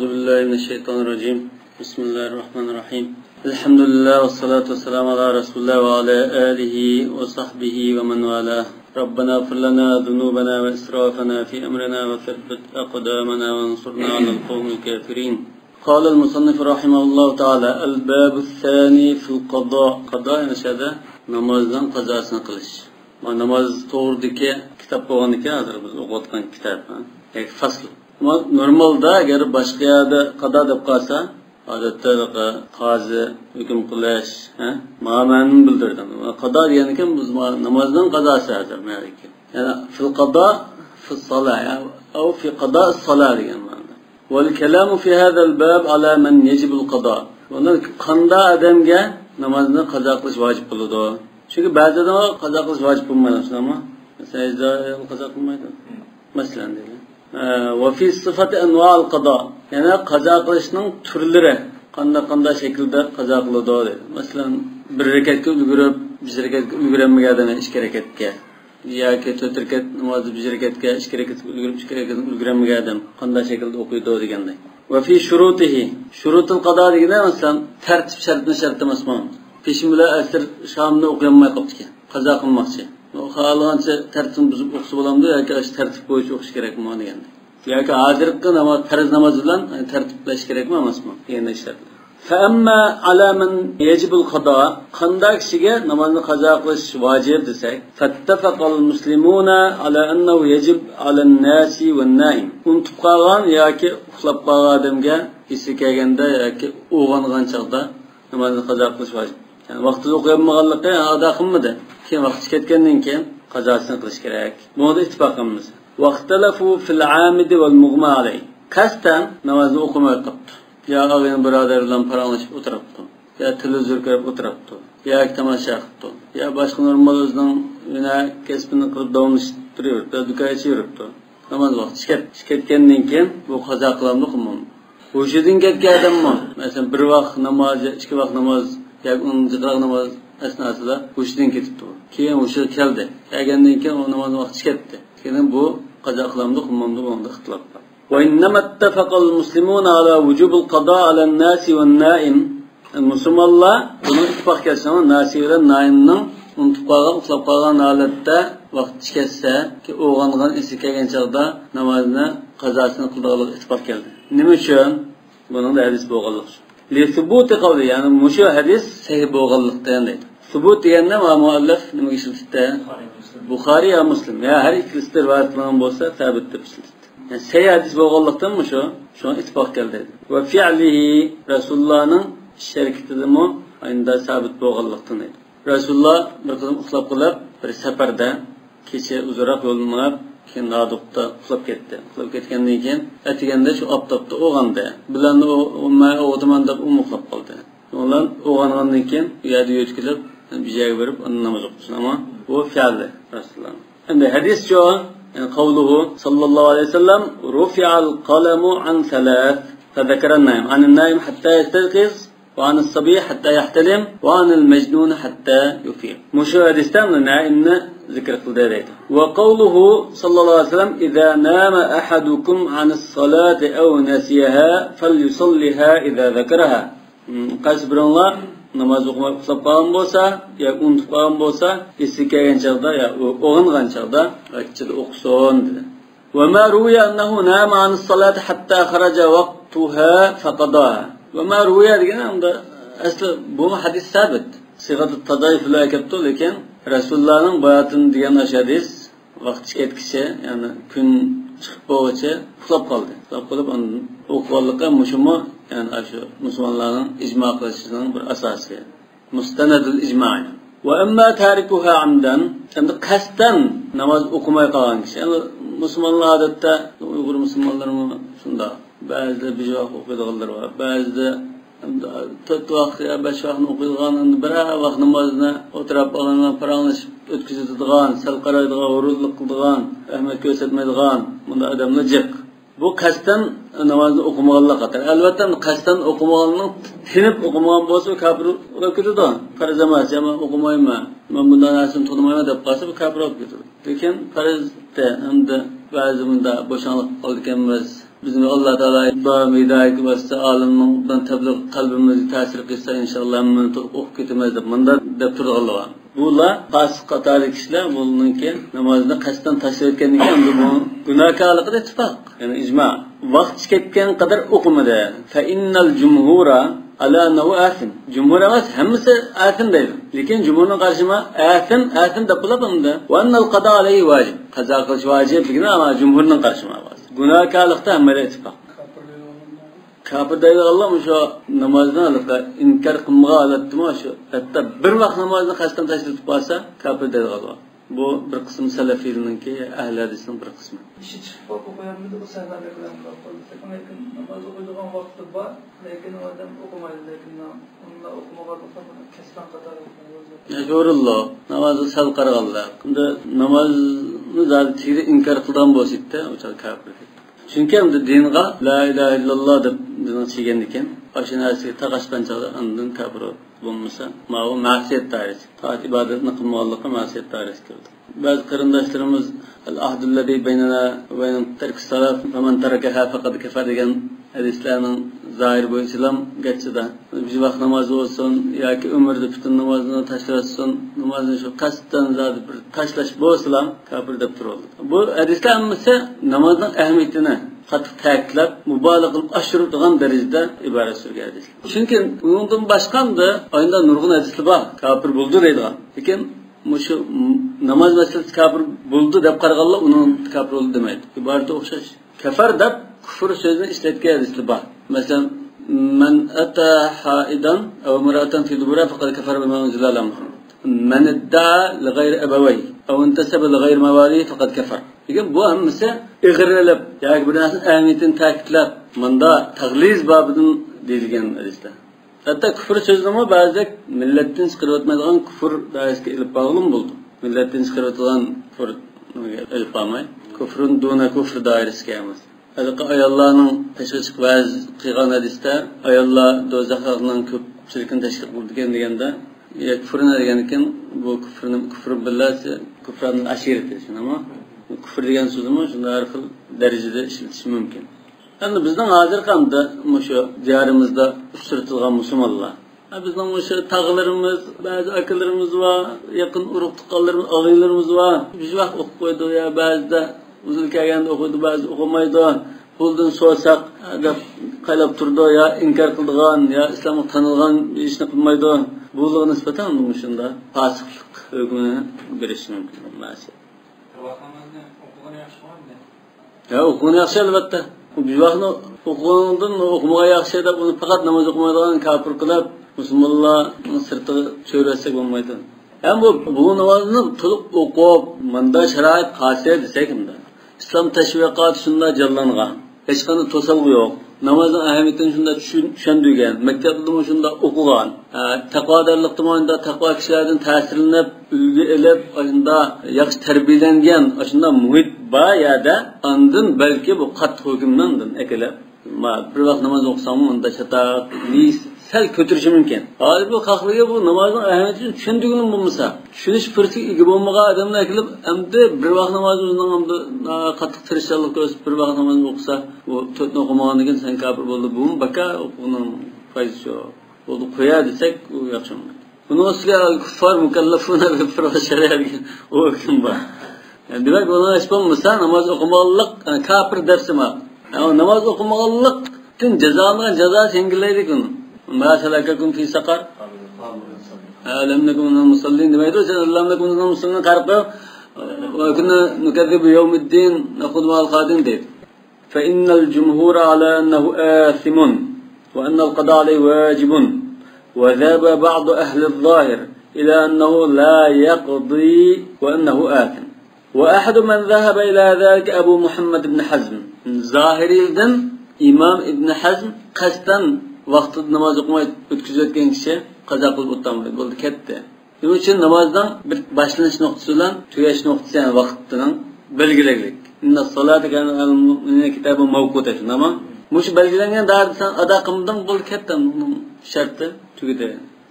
أعوذ بالله من الشيطان الرجيم بسم الله الرحمن الرحيم الحمد لله والصلاة والسلام على رسول الله وعلى آله وصحبه ومن والاه ربنا اغفر لنا ذنوبنا وإسرافنا في أمرنا وثبت أقدامنا وانصرنا على القوم الكافرين قال المصنف رحمه الله تعالى الباب الثاني في القضاء قضاء نشهده namazdan qazosini qilish. Namoz to'g'ridagi kitob bo'lgan ekan, hozir biz o'qiyotgan kitob. Fasl. Normalda agar boshqa yerda qado deb qolsa, odatda qozi hukm qilish, ma'noni bildirdim. Qado degan ekan biz namozdan qazosi hozir ma'liki. Ya'ni fil qado fi salah او في قضاء الصلاه degan ma'noda. Wal kalamu fi hadha al-bab ala man yajib al-qada. Bundan qanda odamga namozni qazo qilish vojib bo'ladi. Chunki ba'zida qazo qilish vojib bo'lmaydi, ama sajda qazo qilmaydi. Masalan deydi. Va fi sifati anwa al-qada. Yana qazo qilishning turlari qanday shaklda qazo qiladi deydi. Masalan, bir rakatga ulgurib, bir rakatga ulgurmagan ikki rakatga yoki 4 rakat namozni bir rakatga ikki rakatga ulgurib, ikki rakatga ulgurmagan qanday shaklda o'qiydi deganday. Va fi shurutihi. Shurutul qado deganda masalan tartib shart emasmi? Peşin bilan asr shomni o'qiyolmay qolibdi. Qazo qilmoqchi. Xohlagancha tartibni buzib o'qisa bo'lamdi yoki o'sha tartib bo'yicha o'qish kerakmi deganda. Yoki hozirgi namoz farz namoz bilan tartiblash kerakmi emasmi? Degan ishlar. Fa amma ala man yajibu al-qada, qanday kishiga namozni qazo qilish vojib desak, fattafaqal muslimuna ala annahu yajib ala an-nasi wan-naim. Unutib qolgan yoki uxlab qolgan odamga esi kelganda yoki uyg'ongan chaqda namozni qazo qilish vojib. Yani vaqtida o'qiyolmaganligi ado qilmadi. Keyin vaqti ketgandan keyin qazosini qilish kerak. Bunda ittifoq qilamiz. Vaqtalafu fil amidi wal mughma alay. Qasdan namozni o'qimay qolibdi. Ya og'in birodar bilan paranglashib o'tiribdi. Ya televizor ko'rib o'tiribdi. Ya tomosha qilibdi. Ya boshqa normal o'zining yana kasbini qilib davomlashtirib, dukoychi yuribdi. Namoz vaqti ketgandan keyin bu qazo qilamdi qilmaydi. O'shidan ketgan odammi? Masalan, bir vaqt namoz, ikki vaqt namoz yoki 10 namoz asnosida o'shidan ketibdi. Keyin o'sha keldi. Kelgandan keyin u namoz vaqti ketdi. Keyin bu qazo qilamdi qilmaydi bunda ixtilof bor. Wa innama ittafaqa al-muslimuna ala wujub al-qada ala an-nas wa an-naim. Musulmonlar buni ittifoq qilishgan, nasi va naimning unutib qolgan, uxlab qolgan holatda vaqti ketsa, ki o'g'ongan esi kelgan chaqda namozni qazosini qildiqlik ittifoq keldi. Nima uchun? Buning da hadis bo'lganlik. Li thubuti qawli, ya'ni mushu hadis sahih bo'lganlikdan deydi. Thubut deganda muallif nimaga ishlatdi? Buxoriy va Muslim. Ya har ikkisi rivoyat qilingan bo'lsa, sabit deb ishlatdi. Yani sahih hadis bo'lganlikdan shuni ittifoq keldi. Va fi'lihi Rasulullohning sharikatidami ayında sabit bo'lganlikdan deydi. Rasululloh bir qadam uxlab qolib, bir safarda kecha uzunroq yo'l minib, keyin naduqda uxlab ketdi. Uxlab ketgandan keyin atiganda shu oftobda o'g'andi. Bilan o'g'diman deb uxlab qoldi. Ular o'g'angandan keyin uyada yo'tkilib, bijaga berib, namoz o'qishdi. Ammo bu fi'li Rasululloh. Endi hadis shu, yani qavluhu sallallohu alayhi vasallam rufi'al qalamu an thalath فذكر النائم عن النائم حتى يستيقظ وعن الصبي حتى يحتلم وعن المجنون حتى يفيق. مشو حديثنا نائمنا ذكر قدرته. وقوله صلى الله عليه وسلم إذا نام أحدكم عن الصلاة أو نسيها فليصليها إذا ذكرها. قصبر الله namaz o'qimay uxlab qolgan bo'lsa, yo unutib qolgan bo'lsa, esi kelgan chaqda yo o'g'ingan chaqda vaqtida o'qisin dedi. Va ma ruya annahu nama an as-salati hatta kharaja waqtuha faqadaha. Va ma ruya deganda asli bu hadis sabit. Sigat at-tadayif la yaktu, lekin Rasulullohning bayatini degan hadis vaqti ketkishi, ya'ni kun chiqib bo'lguncha uxlab qoldi. Uxlab qolib o'qiganlikqa mushumi, ya'ni shu musulmonlarning ijmo qilishining bir asosi. Mustanadul ijmo'. Va amma tarikuha amdan, endi qasdan namoz o'qimay qolgan kishi. Ya'ni musulmonlar odatda Uyg'ur musulmonlarmi shunda ba'zida bir vaqt o'qiydiganlar bor. Ba'zida 4 vaqt ya 5 vaqtni o'qiydigan, bir vaqt namozni o'tirib olgan, paranglashib o'tkazadigan, sal qaraydigan, o'rinlik qiladigan, ahmad ko'rsatmaydigan bunda odamlar jiq. Bu qasdan namozni o'qimaganlar qator. Albatta qasdan o'qimaganning tinib o'qimagan bo'lsa kafir bo'lib ketadi. Farz emas, men o'qimayman, men bundan narsani tonimayman deb qolsa bu kafir bo'lib ketadi. Lekin farzda hamda ba'zi bunda bo'shanlik qolganmiz, Bizim Allah Teala daim hidayet varsa alimden tebliğ kalbimizi tesir kılsa inşallah bunu okup gitmez de bunda dep turğanlar. Bular fasık qatarlı kişiler bununki namazını qasdan tashlab etgandan bu gunohkorligida ittifoq. Yani ijmo. Vaqt ketgan qadar o'qimadi. Fa innal jumhura ala annahu asim. Jumhur emas, hammasi asim deydi. Lekin jumhurning qarshima asim deb bo'ladi. Va annal qada alayhi vojib. Qazo qilish vojib degan ama jumhurning qarshima emas. Gunohkorlikda hammasi ittifoq. Kafir deydi Allah şu namazdan alıp inkar kılmaya alıttı şu. Hatta bir vakit namazını kaçtan taşıtıp varsa kafir deydi Allah. Bu bir kısım selefinin ki ehl-i hadisin bir kısmı. İşi çıkıp okuyamıyordu bu seferler falan kapalı. Lakin namaz okuduğun vakti var. Lakin o adam okumaydı. Lakin onunla okumaya kalırsa kestan kadar okumaydı. Ya doğrullah. Namazı sal kararlar. Şimdi namazını zaten inkar kıldan bositte o çal kafir. Çünkü hem de dinga la ilahe illallah deb dinin çegendiken aşinası taqaştan çağı andın kafir olmasa mavu ma'siyet dairesi. Taat ibadetini kılmalıkla ma'siyet dairesi kirdi. Bazı kırındaşlarımız el-ahdullezî beynena ve beynen terk-i salâf ve men terekeha fekad kefer degan hadislerinin zahir bu İslam geçidi. Bir vakit namazı olsun ya ki ömürde bütün namazını taşlasın, namazını şu kastan zaten bir taşlaş bu İslam kafir deb turuldu. Bu hadisler ise namazın ehemmiyetini qattiq ta'kidlab, mubolag'a qilib oshirib turgan darajada iborat surgan. Chunki bundan boshqanda oyunda nurg'un hadislar bor. Kafir bo'ldi deydigan. Lekin şu namaz masalasi kafir bo'ldi deb qaraganlar uni kafir bo'ldi demaydi. Iboratga o'xshash. Kafar deb kufr so'zini ishlatgan hadislar bor. Masalan, man ata haidan aw mar'atan fi dubura faqad kafara bima unzila ala Muhammad. Man idda'a li ghayri abawayhi aw intasaba li ghayri mawalihi faqad kafara. Degan bu hammasi ig'rilib yoki bir narsani ahamiyatini ta'kidlab, bunda tagliz bobidan deyilgan hadislar. Hatta kufr so'zlama ba'zida millatdan chiqarib o'tmaydigan kufr dairasiga ilib bog'lim bo'ldi. Millatdan chiqarib o'tgan kufr ilib bo'lmay, kufrun duna kufr dairasiga emas. Halqa ayollarning tashqi chiqib va'z qilgan hadisda ayollar do'zaxning ko'pchilikni tashkil qilgan deganda kufrni degan ekan bu kufr billasi kufrning ashirati shunami? Kufr degan so'zmi shunday har xil darajada ishlatish mumkin. Yani bizden hazır kandı şu diyarimizde sürtülgen Müslümanlar. Bizden şu tağlarımız, bazı akıllarımız var, yakın uruk tıkallarımız, ağıylarımız var. Bir vakit okuydu ya bazı da uzun kaganda okuydu, bazı okumaydı. Buldun sorsak, kaylap durdu ya inkar kıldıgan ya İslam'ı tanılgan bir işini kılmaydı. Bulduğu nispeten mi şunda? Fasıklık hükmünü birisi mümkün. Maalesef. Ya okuyan yakşı elbette. Bir vakit okuduğundan okumaya yaxşı edip onu fakat namaz okumaydıgan kafir kılıp Müslümanların sırtı çövretsek olmaydı. Yani bu namazını tulup okup manda şerait khasiyet desek imda. İslam teşvikat şunda canlangan. Hiç kanı tosalgı yok. Namazın ahamiyetini şunda düşündügen. Mektepte şunda okugan. Takvadarlık zamanında takva kişilerden tesirinip, ülgü elip, aşında yaxşı terbiyelengen, aşında muhit ba ya da andın belki bu kat hükümdandın ekelep. Bir vakit namaz okusam onda çatak, sel kötürüşü mümkün. Halbuki bu kalklığa bu namazın ahamiyetini düşündüğünün bulmasa, düşünüş fırsatı gibi olmağa adamla ekelip, hem de bir vakit namazı uzun hem de katlık tırışçılık gösterip bir vakit namazı okusa, bu tötünü okumağın degen sen kafir oldu. Bunun baka bunun faydaşı yok. Oldu koya desek o yaxşı olmadı. Bunu asla kuffar mükellefuna ve profesyonel o hüküm var. Yani demek ona açmamızsa namaz okumalık kafir dersi mi? Yani namaz okumalık tüm ceza sengileydik onu. Ma salakakum fi sakar? Alam nekum minel musallin demeydi o alam nekum minel musallin karıp ve kunna nukezzibu yevmiddin nekhud ma'al khadin dedi. Fe innel cumhura ala ennehu athimun ve ennel qada aleyhi vacibun ve zâbe ba'du ehlil zahir ila ennehu la yaqdi ve ennehu athim. وأحد من ذهب إلى ذلك أبو محمد بن حزم Zahiriden İmam İbn Hazm qasdan vaqtida namoz o'qimay o'tkazayotgan kishi qazo qilib o'tolmaydi. Bo'ldi ketdi. Shuning uchun namozdan bir boshlanish nuqtasi bilan tugash nuqtasi yani vaqtining belgilanlik. Inna solata kana al-mu'minina kitabun mawquta. Nima? Mush belgilangan darda sen ado qilmading bo'ldi ketdi. Sharti tugadi.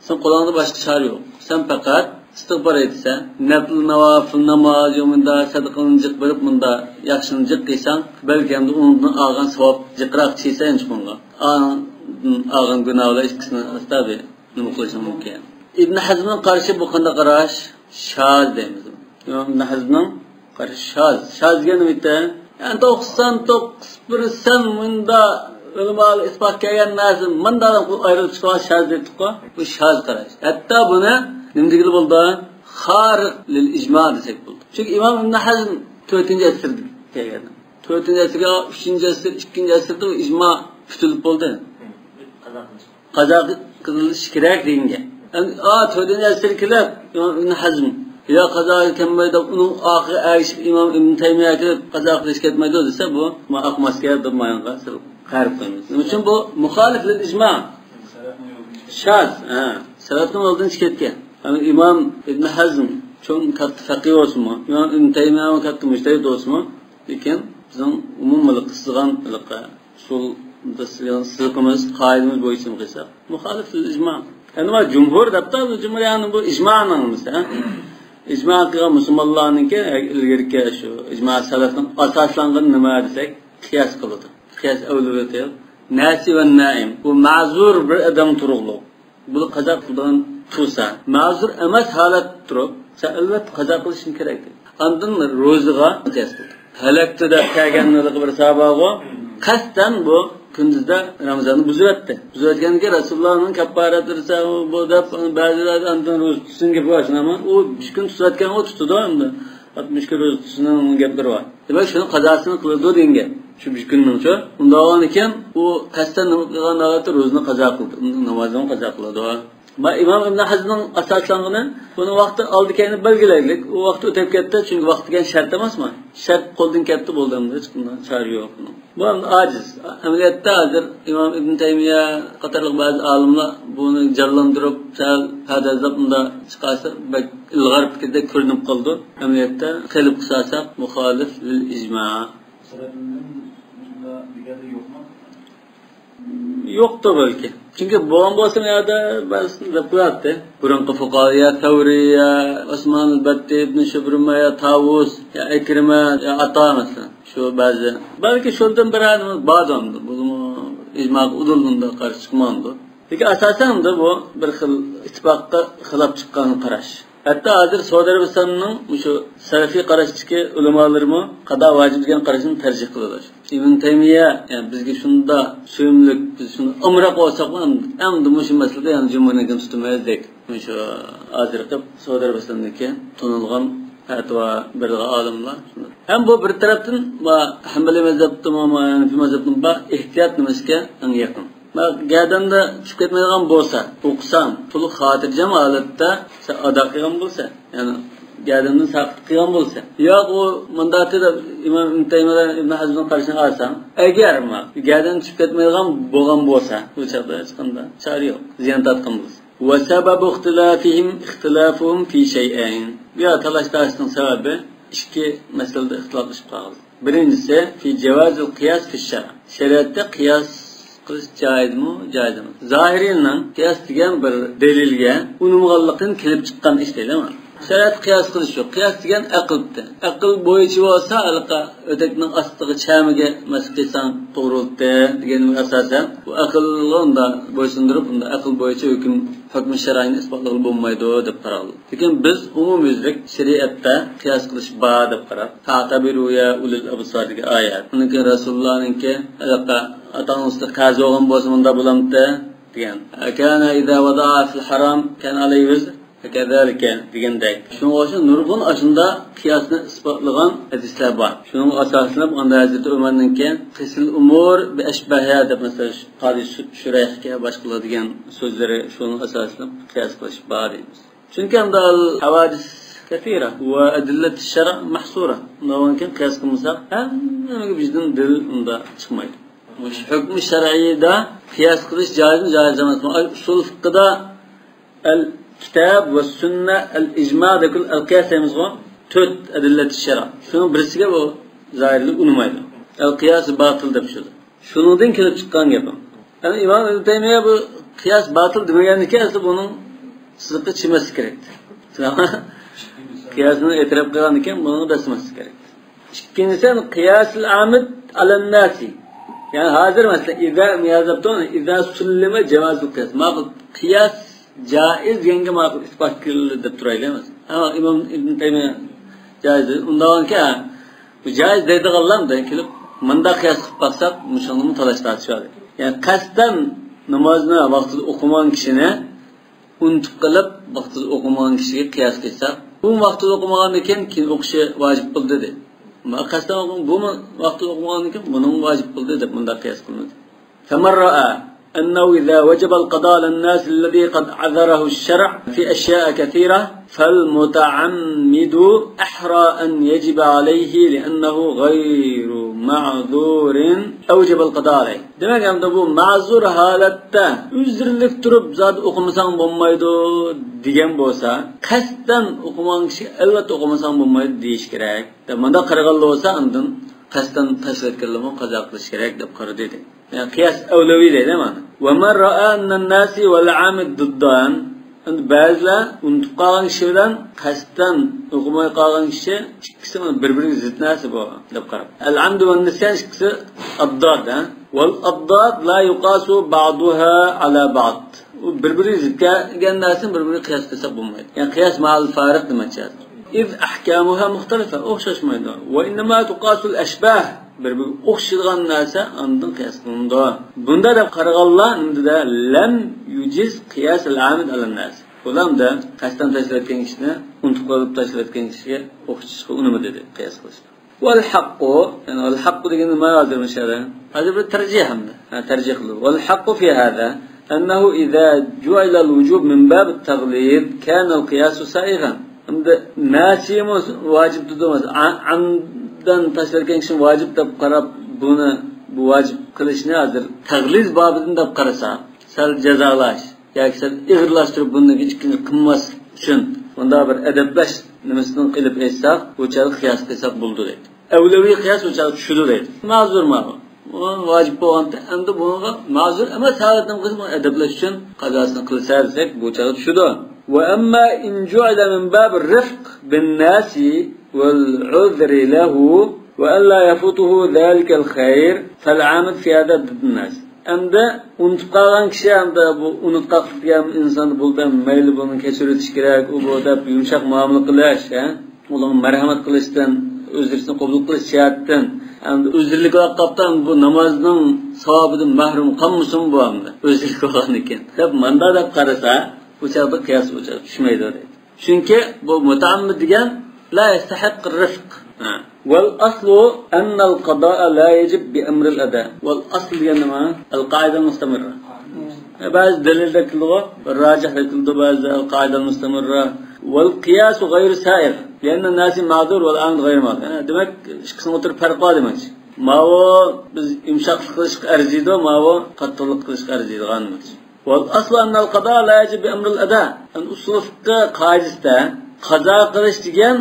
Sen qo'lingda boshqa chora yo'q. Sen faqat istig'for etsa, nafl nawafil namoz yo'munda sadaqani jiq berib bunda yaxshini jiq qilsang, balki ham undan olgan savob jiqroq chiysan chiqonga. Olgan gunohlar ikkisini astabi nima qilish mumkin. İbn Hazmning qarshi bu qanday qarash? Shaz deymiz. İbn Hazmning qarashi shaz. Shaz degani nima? Yani 99% bunda ulamalar isbot qilgan narsa bundan ayrılib chiqqan shaz deydi ku. Bu shaz qarash. Hatta buni nima degili bo'ldi? Xariq lil ijmo desak bo'ldi. Chunki Imom Ibn Hazm 4-asrda kelgan. 4-asrga 3-asr, 2-asrda ijmo tutilib bo'ldi. Qazo qilish kerak degan. Yani 4-asr kelib Imom Ibn Hazm ya qazo kelmaydi, uning oxiri ayishib Imom Ibn Taymiya kelib qazo qilish ketmaydi desa bu maqmasga deb mayonga qarib qo'yamiz. Nima uchun bu muxolif lil ijmo? Shaz, salafning oldidan ketgan. Yani İmam İbn Hazm çok katta faqih olsunmu? İmam İbn Taymiya katta mujtahid olsunmu? Lekin bizim umumiylik qilgan usul sılkımız, kaidimiz bo'yicha qilsak, muxolif lil ijmo. Yani bu cumhur debda, cumhur yani bu ijmo'ning misali. Ijmo qilgan musulmonlarningki ilgirki shu ijmo salafning asoslangan nima desak, qiyos qiladi. Qiyos avliyati, nasi va naim. Bu ma'zur bir odam turug'liq. Bu qazo qilgan tursa, ma'zur emas holat turib, sen albatta qazo qilishing kerak. Ondan ro'ziga qiyos qildi. Halakda da kelganligi bir sababi qasdan bu kunduzda Ramazonni buzatdi. Buzatganiga Rasulullohning kafaratisi bu deb ba'zilar ondan ro'z tutsinga boshlanma. U 3 kun tutayotgan o tutdi endi. 60 kun ro'z tutishning gaplari bor. Demak, shuni qazosini qildi degan. Shu 3 kunning-chi. Undan ekan u qasdan nima qilgan holatda ro'zni qazo qildi. Namozni qazo qildi. Ma İmam İbn Hazmning asoslangani buni vaqti oldikani belgilaylik. U vaqt o'tib ketdi, chunki vaqt degan shart emasmi? Shart qo'ldan ketdi bo'ldimda, hech qanday chora yo'q. Bu aciz. Amaliyotda hozir İmam İbn Taymiya qatorli ba'zi olimlar buni jallandirib, hadazlab unda chiqarsa, ilg'or fikrda ko'rinib qoldi. Amaliyotda qilib qilsak, muxolif lil ijmo. Yoktu belki. Çünkü boğan bolsa nerede bazı qo'yapti. Burunqi fuqaroya, Tavriya, Osman al-Batti, Ibn Shubrumaya, Tavus, ya Ikrima, ya Ata mesela. Şu bazı. Belki şundan birinin bazımdı. Bu icma udulunda qarşı chiqmandi. Lekin asosan da bu bir xil ittifoqqa xilaf chiqqan qarash. Hatta hozir Saudiya Arabistonining shu salafiy qarashdagi ulamolarimi qado vojib degan qarashni tarjih qiladilar. Ibn Taymiya yani bizga shunda suyumlik, biz shuni umroq olsak ham endi shu masalada yani jumhuriyatga tutmaydik. Shu hozirgi Saudiya Arabistonidagi tanilgan fatvo bir olimlar. Ham bu bir tarafdan va Hanbali mazhabda va Hanafi mazhabning ba ehtiyot nimasiga yaqin. Gadanda chiqib ketmaydigan bo'lsa, o'qisam, to'liq xotirjam holatda ado qilgan bo'lsa, ya'ni gadandan saqit qilgan bo'lsa, yo'q u mandatida Imom Ibn Taymiya Ibn Hazmning qarashini olsam, agar gadan chiqib ketmaydigan bo'lgan bo'lsa, bu chaqda hech qanday chora yo'q, ziyon tortgan bo'lsa. Va sababu ixtilafuhum fi shay'ain. Ya talashlarning sababi ikki masalada ixtilof chiqib qoldi. Birinchisi fi javazul qiyas fi shar'. Shariatda qiyas qilish joizmi, joiz emas. Zahiriyning qiyas degan bir dalilga unumg'anlikdan kelib chiqqan ish deyiladi. Shariat qiyas qilish yo'q. Qiyas degan aqldir. Aql bo'yicha bo'lsa, alqa o'takning ostiga chamiga masqisang to'g'rildi degan asosan bu aqlni bo'ysundirib, unda aql bo'yicha hukm shar'iyni isbotlab bo'lmaydi deb qaraldi. Lekin biz umumiylik shariatda qiyas qilish bor deb qarab, ta'tabiru ya ulul absar degan oyat. Uniki Rasulullohninki alqa atanızda qazi olgan bo'lsa bunda bo'lamdi degan. Kana idza wada'a fil haram kana alayhi wizr kazalika degandek. Shuning uchun nurg'un ashunda qiyosni isbotlagan hadislar bor. Shuning asoslanib unda Hazrat Umarninki qisil umur bi ashbaha deb mesela qadi shurayhga boshqalar degan so'zlari shuning asoslanib qiyos qilish bor deymiz. Chunki unda havadis kathira va adillat ash-shar' mahsura. Undan keyin qiyos qilmasak, hammaga bizdan dil unda chiqmaydi. Hukm shar'iyda qiyos qilish joizmi, joiz emasmi? Usul fiqhda al-kitab va sunna al-ijma' dekul al-qiyas emizg'o 4 adillat ash-shar'. Shuning birisiga bu zoirlik unmaydi. Al-qiyas batil deb tushadi. Shuningdan kelib chiqqan gapim. Yani İmam Ibn Taymiya bu qiyas batil demaganiki aslida buning sidqi chimas kerak. Qiyasını etiraf qilgan ekan, buni dasmaslik kerak. İkincisi qiyasul amid alan nasi. Yani hazır mesela iza miyazabton iza sullima cevazul qiyas. Ma'qul qiyas jaiz yenge ma'qul isbat qilinadi deb turaylik. Ama İmam İbn Taymiye jaiz. Undan ki bu jaiz deydiganlar kelib mında qiyas qilib baqsaq, mushuni talashtirishadi. Yani qasdan namozni vaqtida o'qigan kishini unutib qilib vaqtida o'qimagan kishiga qiyas qilsak, bu vaqtida o'qimagan ekan, keyin o'qishi vojib bo'ldi dedi. Qasdan o'qigan bu vaqtida o'qimagan ekan, buning vojib bo'ldi deb bunda qiyas qilindi. Famarra'a أنه إذا وجب القضاء للناس الذي قد عذره الشرع في أشياء كثيرة فالمتعمد أحرى أن يجب عليه لأنه غير معذور أوجب القضاء عليه. Demek ki bu mazur halette üzürlük durup zat okumasan bulmaydı diyen bolsa, kasten okuman kişi elbette okumasan bulmaydı deyiş gerek. Manda qaragallı olsa andın kasten taşlat kirlimi qaza qilish kerak deb qara dedi. Yani qiyas avlaviy deydi mana. Wa man ra'a anna an-nasi wal 'amid diddan. Endi ba'zilar unutib qolgan kishi bilan qasddan o'qimay qolgan kishi ikkisi bir-biriga zid narsa bu deb qarab. Al-'amd va an-nisyan ikkisi addad, wal addad la yuqasu ba'daha 'ala ba'd. U bir-biriga zid kelgan narsani bir-biriga qiyas qilsa bo'lmaydi. Yani qiyas ma'al fariq demakchi. إذ أحكامها مختلفة أخشش ما يدور وإنما تقاس الأشباه bir-bir o'xshaydigan narsa ondan qiyas qilindi. Bunda deb qaraganlar unda lam yujiz qiyas al-amid alan-nas. Bulamda qasdan tashlayotgan kishini unutib qolib tashlayotgan kishiga o'xshashga unimi dedi qiyas qilishdi. Wal haqqu, yani al haqqu degani nima yozilmishadi? Hozir bir tarjih hamda. Tarjih qildi. Wal haqqu fi hada annahu idza ju'ila al-wujub min bab at-taghlib kana al-qiyas sa'igan. Hamda nasiyimiz vojib tutamiz. Dan tashlarkan kishi vojib deb qarab buni bu vojib qilishni hozir tagliz bobidan deb qarasa, sal jazolash yoki sal ig'irlashtirib buni ikkinchi qilmas uchun unda bir adablash nimasidan qilib aytsak, o'chalik qiyas qilsak bo'ldi deydi. Avlaviy qiyas o'chalik tushdi deydi. Ma'zur ma'lum. Bu vojib bo'lganda endi bunga ma'zur emas holatdan qilib adablash uchun qazosini qilsa desak, bu o'chalik tushdi. Wa amma in ju'ila min bab ar-rifq bin-nasi والعذر له وألا يفوته ذلك الخير فالعامد في هذا ضد الناس. Anda unutib qolgan kishi anda bu unutib qolgan inson bo'lgan mayli buni kechirish kerak, u bu deb yumshoq muomala qilish, ularga marhamat qilishdan, o'zlarini qabul qilish jihatdan, endi o'zirlik qilib bu namozning savobidan mahrum qolmasin bu hamda. O'zirlik qilgan ekan. Deb manda deb qarasa, bu chaqda qiyos tushmaydi deydi. Chunki bu mutaammid degan لا يستحق الرفق. والأصل أن القضاء لا يجب بأمر الأداء. والأصل ينما القاعدة المستمرة. بعض دليل ذاك اللغة الراجح ذاك بعض القاعدة المستمرة. والقياس غير سائر لأن الناس معذور والآن غير معذور. demek ikisinin oturup fark var demek. Ma o biz imşak kılış arziydi, ma o katılık kılış arziydi demek. والأصل أن القضاء لا يجب بأمر الأداء. أن أصل فقه قاعدة qazo qilish degan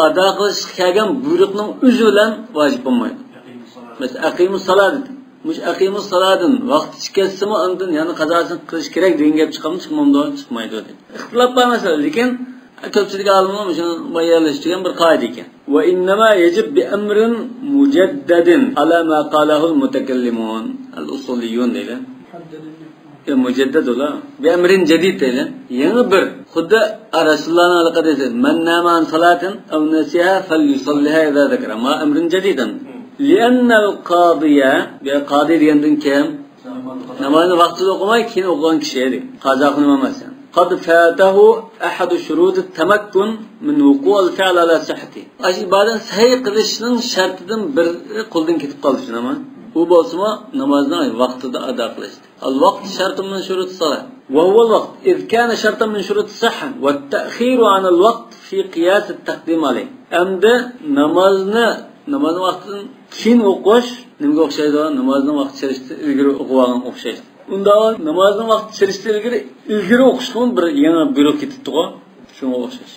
ado qilish kelgan buyruqning o'zi bilan vojib bo'lmaydi. Masalan, aqimus salat. Mush aqimus salatdan vaqt chiqsimi, undan yana qazosini qilish kerak degan gap chiqmaydi dedi. Ixtilof bor masala, lekin ko'pchilik olimlar shuni bayonlashtirgan bir qoida ekan. Va innama yajib bi amrin mujaddadin ala ma qalahu al-mutakallimun al-usuliyun deydi. Mujaddad ola bi amrin jadid deydi. Yangi bir xuddi Rasulullohning alaqadasi man naman salatin aw nasiha falyusalliha idza zakara ma amrin jadidan. Lianna al-qadiya bi qadi degandan kim? Namozni vaqtida o'qimay keyin o'qigan kishi edi. Qazo qilmasin. Qad fatahu ahad shurut at-tamakkun min wuqu' al-fi'l ala sihhati. Ash ibodat sahih qilishning shartidan bir qo'ldan ketib qolishi nima? Bu bo'lsa namozni vaqtida ado qilish. Al-vaqt shartun min shurut as-salat. وهو الوقت إذ كان شرطا من شروط الصحة والتأخير عن الوقت في قياس التقديم عليه. أمده نماز وقت كين وقوش نمجو خشيدا نماز وقت شريشت إلغير أقوام أخشيد. Unda نماز وقت شريشت إلغير أخشون بر ينا بيرو كتتقو شو أخشيش.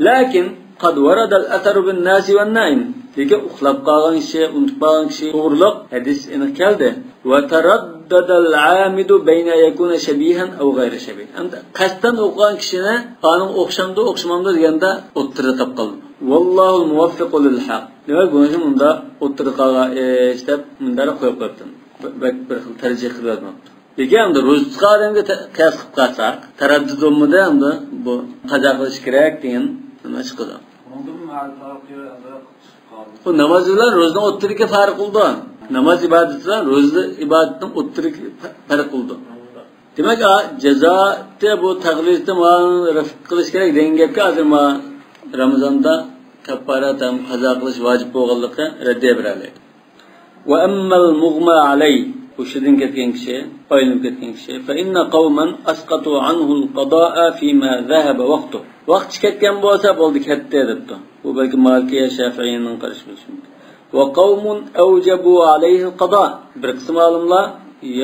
لكن قد ورد الأثر بالناس والنائم. Lekin uxlab qolgan kishi, unutib qolgan kishi to'g'riliq hadis aniq keldi. Va taraddud raddadal amidu bayna yakuna shabihan aw ghayra shabih. Endi qasddan o'qigan kishini aning o'xshamdi, o'xshamamdi deganda o'ttirib topqildi. Vallohu muwaffiqu lil haq. Demak, buni bunda o'ttirqaga istab mundara qo'yib qo'yibdi. Bir xil tarjih qilib yozmoqda. Lekin endi ro'zqa odamga qiyos qilib qatsak, taraddud bo'lmadi endi bu qazo qilish kerak degan nima chiqadi. Bu namoz bilan ro'zning o'ttiriga farq qildi. Namoz ibodati bilan ro'za ibodatining o'ttiriga farq qildi. Demak, jazoatda bu taqlidni raf qilish kerak degan gapga hozir Ramazonda kaffarat ham qazo qilish vojib bo'lganligi raddiya beradi. Va ammal mughma alay o'shidan ketgan kishi, aylanib ketgan kishi, fa inna qawman asqatu anhu al-qada'a fima dhahaba waqtu. Vaqt ketgan bo'lsa bo'ldi ketdi debdi. Bu balki Malikiya, Shafi'iyning qarashi bo'lishi mumkin. Va qawmun awjabu alayhi al-qada'. Bir qism olimlar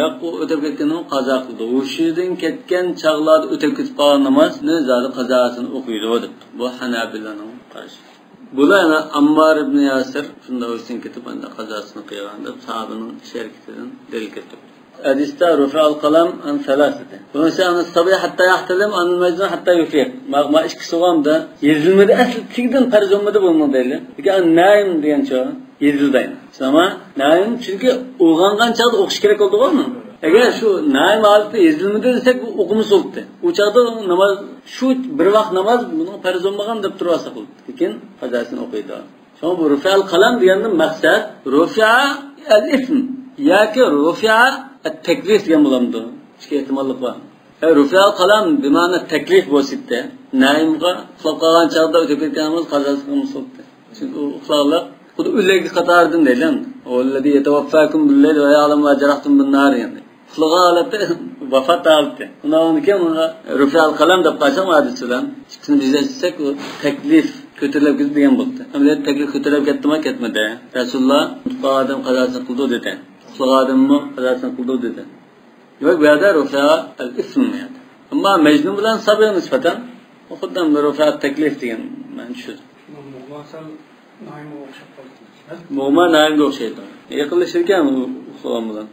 yaqu o'tib ketganini qazo qildi. O'shidan ketgan chaqlarda o'tib ketib qolgan namozni zodi qazosini o'qiydi debdi. Bu Hanabilaning qarashi. Bularni Ammar ibn Yasir shunda o'zing ketib anda qazosini qilgan deb sahabaning sherkitidan dalil keltirdi. Hadisda rufa'al qalam an salasati. Bunisi ana sabiy hatta yahtalim an majnun hatta yufiq. Mag'ma ikki so'g'amda yezilmadi asl tigdan farzomada bo'lmadi deydi. Lekin naim degan cho'g yezildayn. Sama naim chunki uyg'ongan chog'da o'qish kerak bo'ldi-ku. Agar shu naim holatda yezilmadi desak bu o'qimiz bo'ldi. U chog'da namoz shu bir vaqt namoz buni farz bo'lmagan deb turasa qildi. Lekin qazosini o'qiydi. Shu bu rufa'al qalam degandan maqsad rufi'a al-ism yoki rufi'a at-taklif degan bo'lamdi. Ikki ehtimollik bor. Rufa'al qalam bi ma'na taklif bo'lsa-da, naimga uxlab qolgan chog'da o'tib ketganimiz qazosini bo'ldi. Chunki u uxlaqlar xuddi o'lagi qatoridan deylan. Vallazi yatawaffakum bil-layli va ya'lamu ma jarahtum bin-nar yani. Uxlagan holatda vafot oldi. Undan keyin unga rufa'al qalam deb qo'ysam hadisdan ikkisini bizlashsak u taklif ko'tarilib ketdi degan bo'ldi. Amaliyot taklif ko'tarilib ketdimi, ketmadi. Rasululloh odam qazosini qildi dedi. Uxlagan odamni qazosini qildi dedi. Yo'q, bu yerda rufa al-ism yani. Ammo majnun bilan sabiy nisbatan xuddan rufa taklif degan men tushundim. Mu'min naimga o'xshaydi. Yaqinlashirkan uxlagan bilan.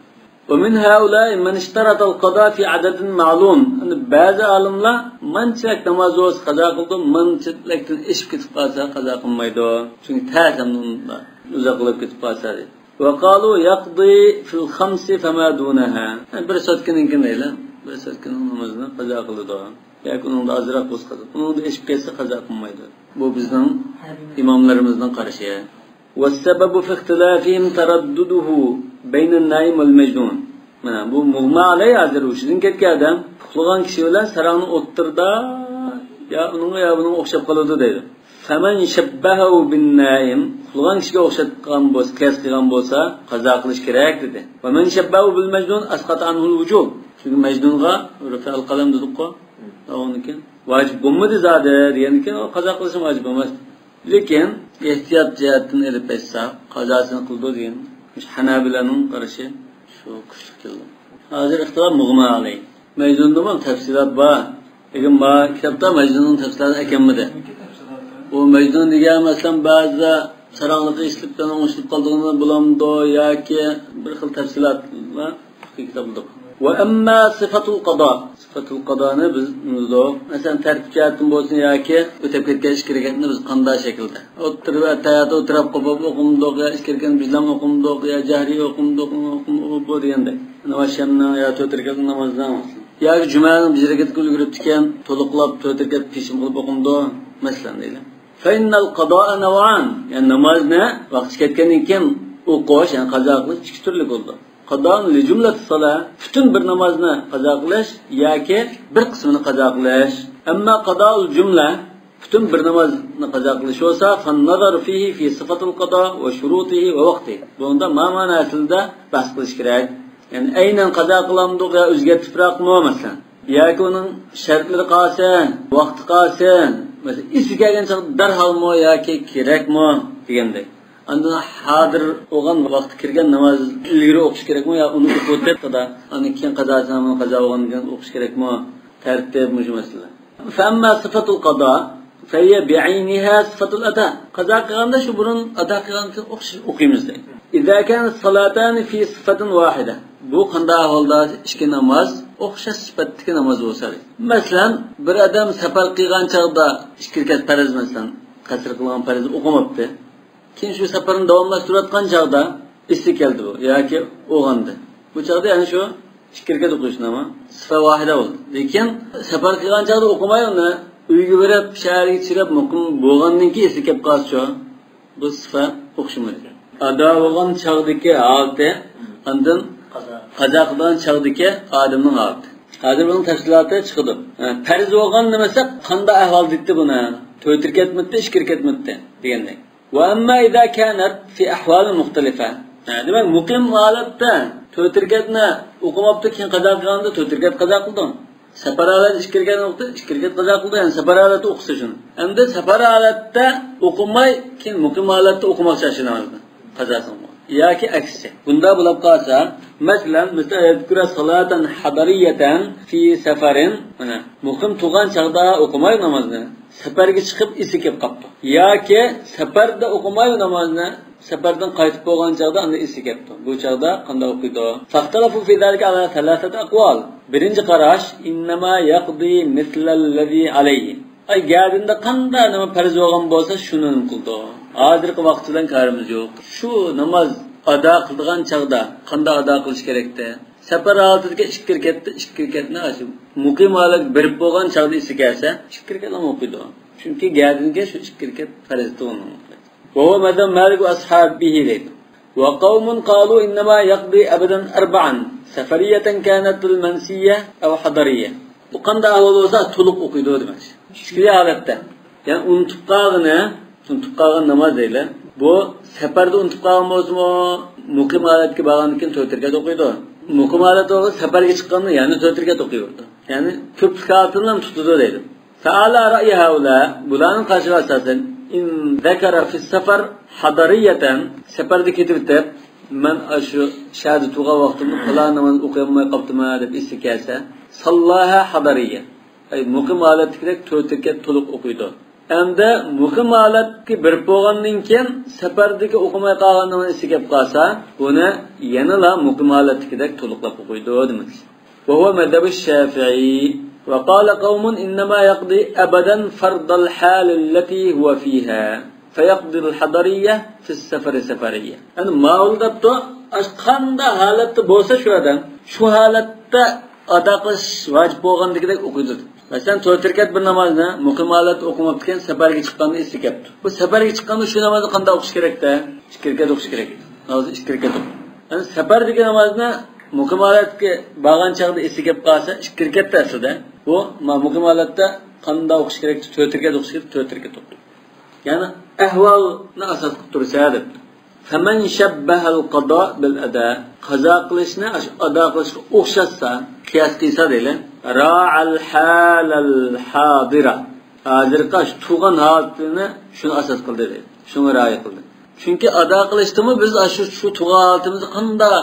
ومن هؤلاء من اشترط القضاء في عدد معلوم. بعض عالمlar manchalik namoz o'z qazo qildi, manchalikdan ishib ketib qolsa qazo qilmaydi. Chunki ta'zimni uzoqlab ketib qolsa dedi. وقالوا يقضي في الخمس فما دونها. Bir so'tkininkin deylar. Bir so'tkining namozni qazo qildi. Yoki unda azroq o'z qazo. Unda ishib ketsa qazo qilmaydi. Bu bizning imomlarimizning qarashi. والسبب في اختلافهم تردده بين النائم والمجنون. Mana bu mughma alay hozir o'shidan ketgan odam uxlagan kishi bilan sarangni o'ttirda ya unga ya buning o'xshab qoladi deydi. Faman shabbahu bin naim, uxlagan kishiga o'xshatgan bo'lsa, qiyos qilgan bo'lsa, qazo qilish kerak dedi. Va man shabbahu bil majnun asqata anhu al wujub. Chunki majnunga rufa'al qalam dedi-ku. O'nikin vojib bo'lmadi zodi deganikin qazo qilish vojib emas. Lekin ehtiyot jihatdan elib aytsa, qazosini qildi degan Hanabilaning qarashi shu kuchli keldi. Hozir ixtilof mughma alay. Majnunda ham tafsilot bor. Lekin ma kitobda majnunning tafsiloti ekanmidi? U majnun degan masalan ba'zi saranglikda ishlibdan o'shib qoldigini bilamdi yoki bir xil tafsilotlar kitobda. Wa amma sifatul qada. Sifatul qadoni biz masalan tartibchatdan bo'lsin yoki o'tib ketgan ish kerakni biz qanday shaklda o'tirib tayyorda o'tirib qolib o'qimdoq ya ish kerakni bizlar o'qimdoq ya jahriy o'qimdoq bu deganda navashamni yo o'tirgan namozdan yoki jumani bizga ulgurib tikan to'liqlab o'tirgan peshim qilib o'qimdoq masalan deylar. Fa innal qado'a naw'an. Yani namozni vaqti ketgandan keyin o'qish, yani qazo qilish ikki turli bo'ldi. Qadon li jumlati salat, bütün bir namozni qazo qilish yoki bir qismini qazo qilish. Ammo qadoul jumla, bütün bir namozni qazo qilish bo'lsa, fan nazar fihi fi sifatil qado va shurutihi va vaqtihi. Bunda ma'na aslida bahs qilish kerak. Yani aynan qazo qilamdiq yo o'zgartiribroqmi masalan. Yoki uning shartlari qolsin, vaqti qolsin. Mesela isi kelgan chog'da darholmi yoki kerakmi degandek. Andan hozir o'g'an vaqti kirgan namoz ilgari o'qish kerakmi yo uni o'tibda, ani keyin qazosini qazo o'g'angan o'qish kerakmi? Tartib mushum masala. Fa amma sifatul qado fa hiya bi'ayniha sifatul ada. Qazo qilganda shu burun ado qilgandan o'qiymiz deydi. İza kana salatan fi sifatin wahida. bu qanday ahvolda ikki namoz o'xshash sifatdagi namoz bo'lsa. Masalan, bir odam safar qilgan chog'da 2 rakat farz masalan, qasr qilgan farz o'qimabdi. Keyin shu safarni davomlashtirayotgan chog'da esi keldi bu yoki o'g'andi. Bu chog'da ya'ni shu 2 rakat o'qishni ama sifat vahida bo'ldi. Lekin safar qilgan chog'da o'qimay uni uyga berib, shaharga chiqib muqim bo'lgandan keyin esi kelib qolsa, bu sifat o'xshamaydi. Ado bo'lgan chog'dagi holati ondan qazo qilgan chog'dagi odamning holati. Hozir buning tafsiloti chiqdi. Farz bo'lgan nimasi qanday ahvol deydi buni? 4 rakatmitdi, 2 rakatmitdi degandek. Va amma idza kanat fi ahval muxtalifa. Demak, muqim holatda 4 rakatni o'qimabdi, keyin qazo qilganda 4 rakat qazo qildi. Safar holatda 2 rakat o'qidi, 2 rakat qazo qildi, ya'ni safar holatda o'qisa shuni. Endi safar holatda o'qimay, keyin muqim holatda o'qimoqchi namozini qazo qildi. Yoki aksi. Bunda bo'lib qolsa, masalan, yadkura salatan hadariyatan fi safarin, mana muqim tug'an chaqda o'qimay namozni, safarga chiqib esi kelib qopdi. Yoki safarda o'qimay namozni, safardan qaytib bo'lgan chaqda unda esi kelibdi. Bu chaqda qanday o'qiydi? Faqtalafu fi zalika ala thalathat aqwal. Birinchi qarash innama yaqdi mislallazi alayhi. Ay gadinda qanday nima farz bo'lgan bo'lsa shuni qildi. Hozirgi vaqtidan qarimiz yo'q. Shu namoz ado qilgan chaqda qanday ado qilish kerakda? Safar holatida 2 rakatni 2 rakatni ashib. Muqim holat berib bo'lgan chaqda esi kelsa, 2 rakatni o'qiydi. Chunki gadinga shu 2 rakat farz bo'lgan. Wa huwa madam Malik va ashabihi deydi. Wa qawmun qalu innama yaqdi abadan 4 safariyatan kanat al-mansiyya aw hadariyya. Bu qanday ahvol bo'lsa to'liq o'qiydi demak. Ikki holatda. Ya'ni unutib qolgan namoz deylar. Bu safarda unutib qolgan bo'lsa-mu, muqim holatga borgandan keyin 4 rakat o'qiydi. Muqim holatda safarga chiqqanda yana 4 rakat o'qiydi. Ya'ni ko'plik holatini tutadi deydi. Ta'ala ra'yi haula, bularning qarshi asosan in zakara fi safar hadariyatan, safarda ketib men shu shahada tug'a vaqtimda qala namoz o'qiyolmay qolibman deb esi kelsa, sallaha hadariyya. Ay muqim holatda 4 rakat to'liq o'qiydi. Endi muqim holatga bir bo'lgandan keyin safardagi o'qimay qolgandan esi kelib qolsa, buni yanala muqim holatdagidek to'liqlab o'qiydi demak. Va huwa madhab ash-Shafi'i va qala qawmun innama yaqdi abadan fardal hal allati huwa fiha. Fayaqdi al-hadariyya fi as-safar safariyya. Yani ma'lumda qanday holatda bo'lsa shu adam, shu holatda ado qilish vojib bo'lganligidek o'qiydi. Masalan, 4 rakat bir namozni muqim holatda o'qimabdi, safarga chiqqanda esi kelibdi. Bu safarga chiqqanda shu namozni qanday o'qish kerakda? 2 rakat o'qish kerak. Hozir 2 rakat o'qi. Yani safardagi namozni muqim holatga borgan chog'da esi kelib qolsa, 2 rakat aslida. Bu muqim holatda qanday o'qish kerak? 4 rakat o'qish kerak, 4 rakat o'qi. Yani ahvolni asos qilib tursa deb. Faman shabbaha al-qada bil ada. Qazo qilishni ado qilishga o'xshatsa, qiyos qilsa deylar. Ra'al halal hadira. Hozirgi tug'an holatini shuni asos qildi deydi. Shuni ra'y qildi. Chunki ado qilishdimi biz shu tug'an holatimizni qanday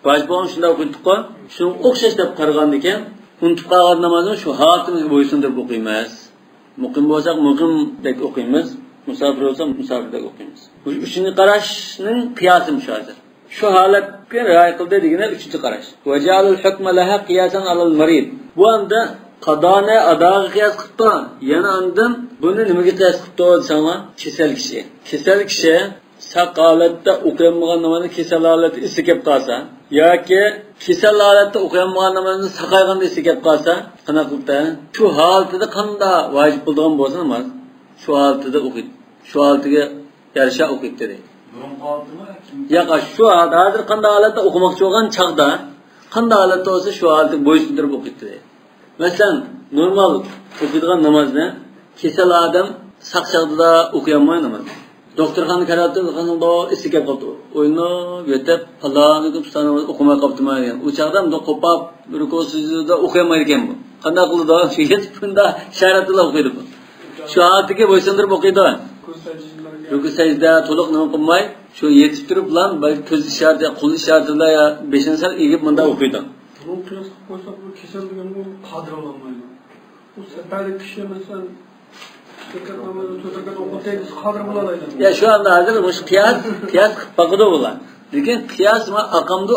vojib bo'lgan shunday o'qiydik-ku. Shuni o'xshash deb qaragan ekan, unutib qolgan namozni shu holatimizni bo'ysundirib o'qiymiz. Muqim bo'lsak muqimdek o'qiymiz. Musafir olsa musafirdek o'qiymiz. Bu uchinchi qarashning qiyosi shu hozir. Shu holatga rioya qildi deganda uchinchi qarash. Va ja'alul hukma laha qiyasan alal marid. Bu anda qadoni adoga qiyos qildi. Yana undan buni nimaga qiyos qildi desanglar, kasal kishi. Kasal kishi saqolatda o'qiyolmagan namozni kasal holatda esi kelib qolsa, yoki kasal holatda o'qiyolmagan namozni saqayganda esi kelib qolsa, qana qildi. Shu holatda qanday vojib bo'lgan bo'lsa namoz, shu holatda o'qiydi. Shu holatiga yarasha o'qiydi dedi. Burun qoldimi? Yo'q, shu hozir qanday holatda o'qimoqchi bo'lgan chaqda, qanday holatda bo'lsa shu holatga bo'ysundirib o'qiydi dedi. Masalan, normal o'qiydigan namozni kasal odam saq chaqda o'qiyolmaydi namoz. Doktorxona karatib, qanday esi kelib qoldi. O'ynab, yetib, faloniga tutsanov o'qimay qolibdimi degan. U chaqda bunday qo'pab, rukosizda o'qiyolmaydi ekan bu. Qanday qildi? Shu yetib bunda sharatlar o'qiydi bu. Shu holatiga bo'ysundirib o'qiydi. Ruku sajda to'liq nima qilmay, shu yetib turib bilan ko'z isharati, qo'l isharatida ya 5-sal egib bunda o'qiydi. Bu qiyos qo'ysa bu kasal degan bu qadr olmaydi. Bu safarda kishi masalan ya shu anda hozir o'sha qiyos qilib boqdi bular. Lekin qiyos va aqamdu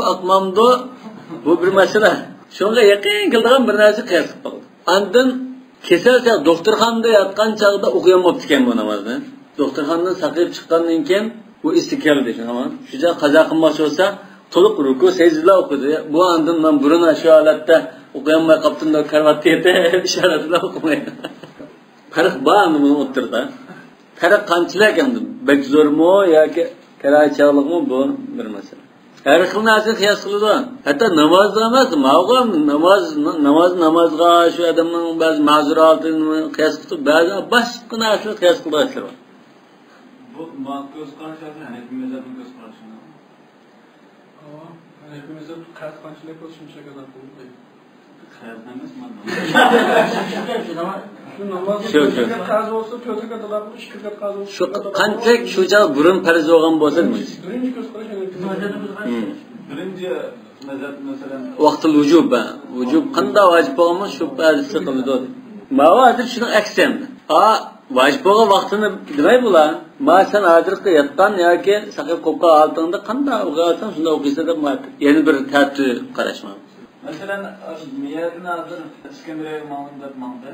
Bu bir mesele. Şunga yakın kıldıgan bir narsa qiyas qilib qoldi. Andın keselsa doktorxonada yotgan chog'da o'qigan bo'libdi ekan bu namozni. Doktorxonadan saqib chiqqandan keyin bu istiqloldi tamam. Shuja qazo qilmoqchi bo'lsa, to'liq ruku secdada o'qidi. Bu andın men burun shu holatda o'qiyolmay qoldim deb karvatda yetib ishoratlar o'qimaydi. Farq bormi buni o'tirda? Farq qanchalar ekan? Bek zo'rmi yoki kalaychilikmi bu bir masala. Her xil narsa qiyas qiladi. Hatto namozda emas, ma'lum namozga shu odamning ba'zi ma'zuratini qiyas qilib, ba'zi boshqa narsalar qiyas qiladi. Bu ma'qul qarashlar, hepimizning ko'z qarashini. Hepimizde kayıt kançılık olsun şimdiye kadar bulundu. Hayatdan emas, Şu namazın kötü kazı olsa kötü kadılar bu, şükür kazı olsa. Şu qanchalik shu joy burun farz bo'lgan bo'lsa, birinchi ko'z qarash birinchi mazhab masalan vaqtul vujub, vujub qanday vojib bo'lganmi shu ba'zisi qiladi. Ma'vodir shuni aksen. Vojib bo'lgan vaqtini demay bo'lar. Masalan, hozirgi yotgan yoki saqib qo'ygan altında qanday o'qiyosan, shunda o'qiysa deb yana bir tartib qarashmoq. Masalan, miyadni hozir Iskandariya ma'lumot ma'noda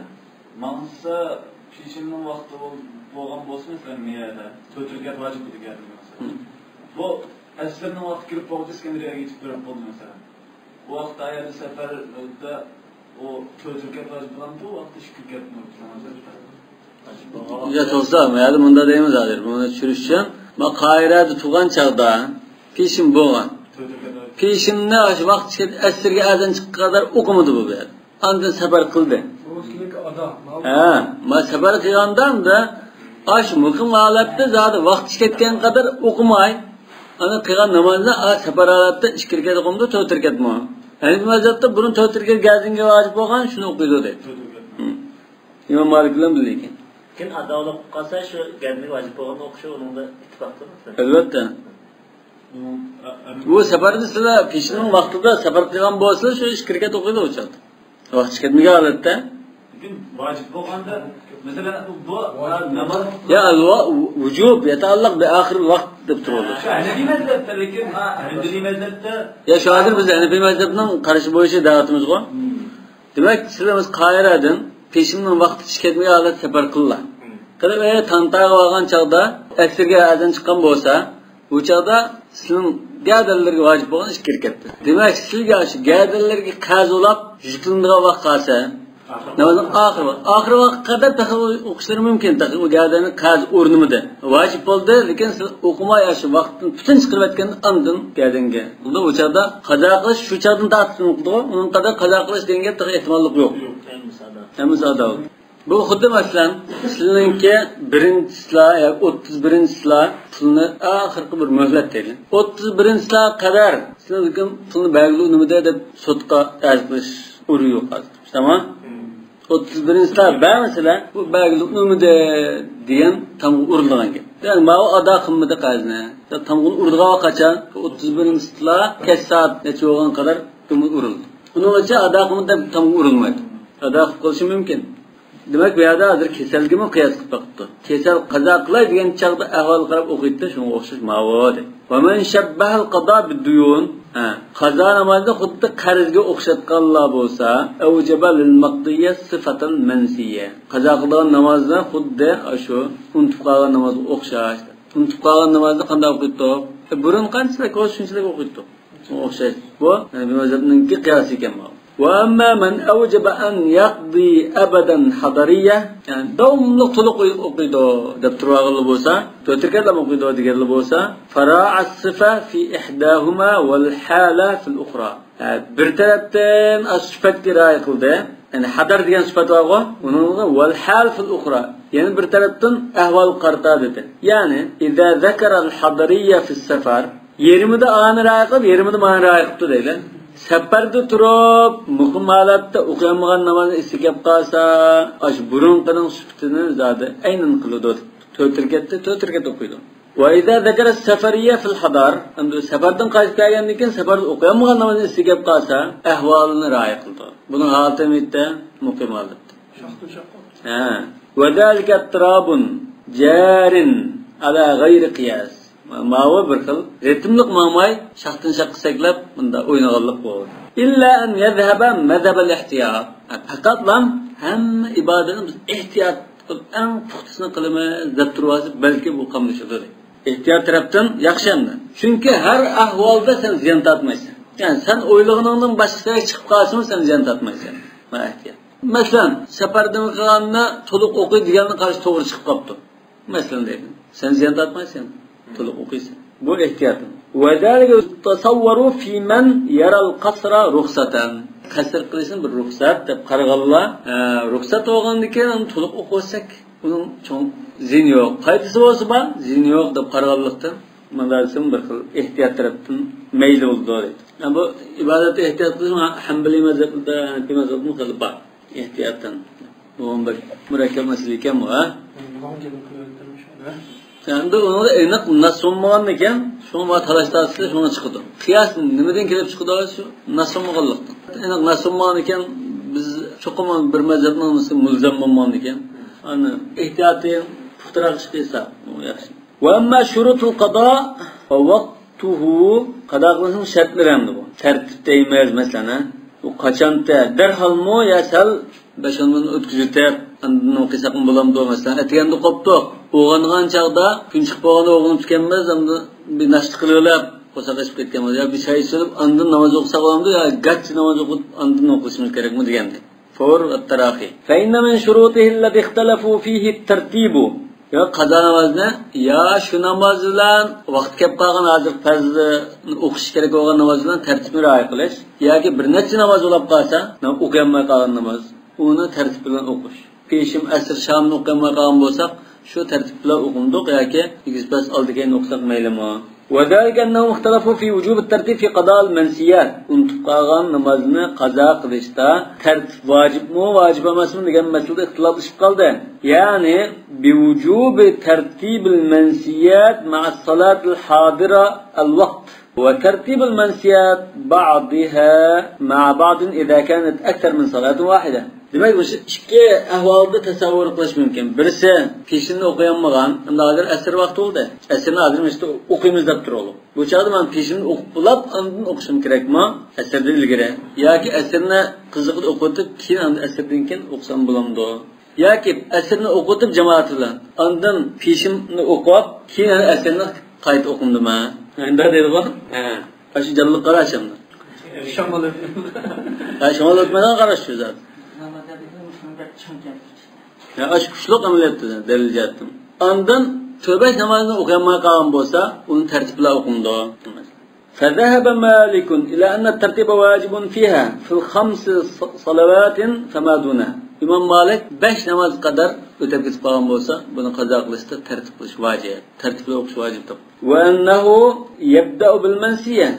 Mansa pişinnin vakti bo'lgan bo'lsa, masalan, miyada 4 rakat vojib degan mesela. Bu asrning vaqti kirib qoldi, Iskandariyaga yetib turib qoldi mesela. Bu vaqtda ayol safarda o 4 rakat vojib bilan bu vaqtda 2 rakat namaz. Ya to'g'ri, miyada bunda deymiz hozir. Buni tushirish uchun ma qoirada turgan chaqda peshin bo'lgan. Peshinni o'sha vaqtga asrga azan chiqqan qadar o'qimadi bu yer. Andan safar qildi. Ma safar qilgandanda ash muqim holatda zodi vaqt ketgan qadar o'qimay, ana qilgan namozni safar holatda 2 rakat o'qimdi, 4 rakatmi. Hanifi mazhabda burun 4 rakat gazinga vojib bo'lgan, shuni o'qiydi deydi. İmam Malik bilan bilgan. Kim adavlat qilsa shu gazinga vojib bo'lgan o'qishi uningda ittifoqdir. Albatta. Bu safarda sizlar peshinning vaqtida safar qilgan bo'lsa, shu 2 rakat o'qiydi o'chadi. Vaqt ketmagan holatda vojib bo'lganda masalan bu namoz ya vujub yataalliq bi oxir vaqt deb turadi. Hanifi mazhabda lekin Hindli mazhabda Ya shu hozir biz Hanifi mazhabining qarashi bo'yicha da'vatimiz bor. Demak, sizlarimiz qoiradan peshinning vaqti ketmagan holat safar qillar. Qilib tantaga olgan chog'da aksirga azan chiqqan bo'lsa, bu chog'da sizning gadallarga vojib bo'lgan 2 rakatdir. Demak, sizga shu gadallarga qazolab yuklanadigan vaqt qolsa, namozning oxir vaqt qadar o'qishlari mumkin. U gadani qaz o'rnimida vojib bo'ldi, lekin siz o'qimay shu vaqtni butun chiqarib o'tgan andin gadanga. Bunda u chog'da qazo qilish shu chog'dan ta'tib qildi, uning qadar qazo qilish degan ehtimollik yo'q. Musada. Bu xuddi masalan, sizlarningki birinchilar yo 31chilar pulni oxirgi bir muhlat deydi. 31chilar qadar sizlarga pulni belgilab nimada deb sudga ta'zirish uri yo'q. Tamam? 31chilar ba'zilar bu belgilab nimada degan tam urilgan gap. Yani ma ada qilmadi qazni. Tamg'un urdiga qachon 31chilar kaç soat necha bo'lgan qadar tumul urildi. Uning uchun ada qilmadi tam urilmaydi. Ada qilish mumkin. Demek bu yerda hozir kasalgimi qiyos qilib qo'yibdi. Kasal qazo qilay degan chaqda ahvol qarab o'qiydi, shunga o'xshash ma'vodi. Va man shabbaha al-qado bid-duyun, qazo namozda xuddi qarzga o'xshatganlar bo'lsa, awjaba lil-maqdiyya sifatal mansiyya. Qazo qilgan namozda xuddi shu unutib qolgan namozga o'xshash. Unutib qolgan namozni qanday o'qiydi? Burun qanchalik o'qish shunchalik o'qiydi. O'xshash. Bu Nabi mazhabiningki qiyos ekan bu. وأما من أوجب أن يقضي أبدا حضرية يعني دوم طلق أقيده دكتور أغلب بوسا تتكلم أقيده دكتور بوسا فراع الصفة في إحداهما والحالة في الأخرى يعني برتبتين الصفات كراية كده يعني حضر ديان صفات واقع والحال في الأخرى يعني برتبتين أهوال قرطادة يعني إذا ذكر الحضرية في السفر يرمد آن رايقب يرمد ما رايقب تديلا Safarda turib, muhim holatda o'qimagan namozni istigab qolsa, ash burunqining sifatini zodi aynan qiladi. 4 rakat o'qiydi. Va idza zakara safariyya fil hadar, endi safardan qaytib kelgandan keyin safarda o'qimagan namozni istigab qolsa, ahvolini rioya qildi. Buning holati mitda muqim holatda. Va zalika turabun jarin ala g'ayri qiyas. Mava bir xil ritmlik mamay şaqdan şaqqa saklab bunda o'ynaganlik bo'ladi. İlla an yadhhaba madhab al-ihtiyat. Faqat lan hamma ibodatni biz ehtiyot qilib eng puxtasini qilamiz deb turasiz, balki bu qamlashadi. Ehtiyot tarafdan yaxshi endi. Chunki har ahvolda sen ziyon tortmaysan. Yani sen o'ylaganingdan boshqaga chiqib qolsang sen ziyon tortmaysan. Ma ehtiyot. Masalan, safardan qilganni to'liq o'qiy deganni qarshi to'g'ri chiqib qopti. Masalan deydi. Sen ziyon tortmaysan, to'liq o'qiysan. Bu ehtiyot. Va zalika tasavvuru fi man yara al-qasra ruxsatan. Qasr qilishni bir ruxsat deb qaraganlar, ruxsat olgandan keyin to'liq o'qisak, uning cho'ng zin yo'q. Foydasi bo'lsa ham zin yo'q deb qaraganlikdan mandasim bir xil ehtiyot tarafdan mayli bo'ldi. Yani bu ibodatda ehtiyot qilish Hanbali mazhabida, Hanafi mazhabida qilib bor. Ehtiyotdan. Bu bir murakkab masala ekan bu, ha? Endi uni aniq nasommagan ekan, shunga talashtirsa shunga chiqdi. Qiyos nimadan kelib chiqdi shu nasommag'anlikdan. Aniq nasommag'an ekan biz cho'qim bir mazhabning mulzam bo'lmagan ekan. Ana ehtiyotni puxtaroq chiqsa, u yaxshi. Va amma shurutul qado va vaqtuhu qadoqning shartlari ham bu. Tartibda emas masalan, u qachonda darhalmi yasal 5 kun o'tkazib andan o'qisaqim bo'lamdi masalan. Aytganda qopdi. O'g'angan chaqda kun chiqib bo'lganda o'g'lim tukanmaz, endi bir nashti qilib qo'saqashib ketganmiz. Ya bir shay ichib andan namoz o'qisak bo'lamdi, yo gach namoz o'qib andan o'qishimiz kerakmi deganda. Fawr at-tarahi. Fa inna min shurutihi allati ikhtalafu fihi at-tartibu. Ya qazo namozni ya shu namoz bilan vaqt kelib qolgan hozir farzni o'qish kerak bo'lgan namoz bilan tartibni rioya qilish yoki bir necha namoz bo'lib qolsa, o'qilmay qolgan namoz, uni tartib bilan o'qish. Peshim asr shamni o'qilmay qolgan bo'lsak, şu tertiple okunduq yoki ikisbas oldigan o'qsak maylimi? Va zalika annahum ikhtalafu fi wujub at-tartib fi qada al-mansiyat. Unutib qolgan namozni qazo qilishda tartib vojibmi, vojib emasmi degan masalada ixtiloflashib qoldi. Ya'ni bi wujubi tartib al-mansiyat ma'a as-salat al-hadira al-waqt. وترتيب المنسيات بعضها مع بعض إذا كانت أكثر من صلاة واحدة. Demek bu ikki ahvolda tasavvur qilish mumkin. Birisi peshinni o'qiyanmagan, unda hozir asr vaqti bo'ldi. Asrni hozir işte o'qiymiz deb turadi. Bu chaqda men peshinni o'qib bo'lib, undan o'qishim kerakmi? Asrdan ilgari yoki asrni qiziqib o'qitib, keyin asrdan keyin o'qsam bo'lamdi. Yoki asrni o'qitib jamoat bilan, undan peshinni o'qib, keyin asrni qayta o'qimdimi? Endi deydi bu. Shu jalliq qarashimdi. Shamol Shamol o'tmadan qarash shu zot. Ya aş kuchliq amaliyotda dalil jatdim. Ondan tövbe namozini o'qimay qolgan bo'lsa, uni tartib bilan o'qimdi. فذهب مالك إلى أن الترتيب واجب فيها في الخمس صلوات فما دونها. İmam Malik 5 namaz kadar ötep gitip qolgan bo'lsa, buni qazo qilishda tartib qilish vojib. Tartib bilan o'qish vojibdir. Va annahu yabda'u bil mansiya.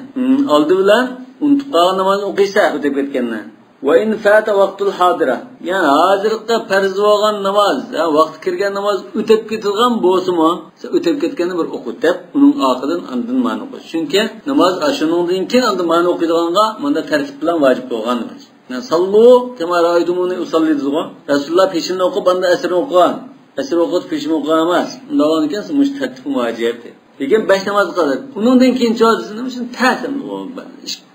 Oldi bilan unutib qolgan namozni o'qiysa o'tep ketgandan. Va in fata vaqtul hadira. Yani hozirda farz bo'lgan namoz, vaqt kirgan namoz o'tib ketilgan bo'lsa-mu, o'tib ketganini bir o'qib deb, uning oxidan andin ma'no qo'yish. Chunki namoz ashuningdan keyin andin ma'no o'qiydiganga bunda tartib bilan vojib bo'lgan emas. Yani sallu kema ra'aytumuni usalli dizgo. Rasulullah peshinni o'qib, banda asrni o'qigan. Asr o'qib peshinni o'qigan emas. Undan keyin mush tartib vojibdir. Lekin 5 namoz qiladi. Undan keyin cho'zisi nima uchun ta'sim u?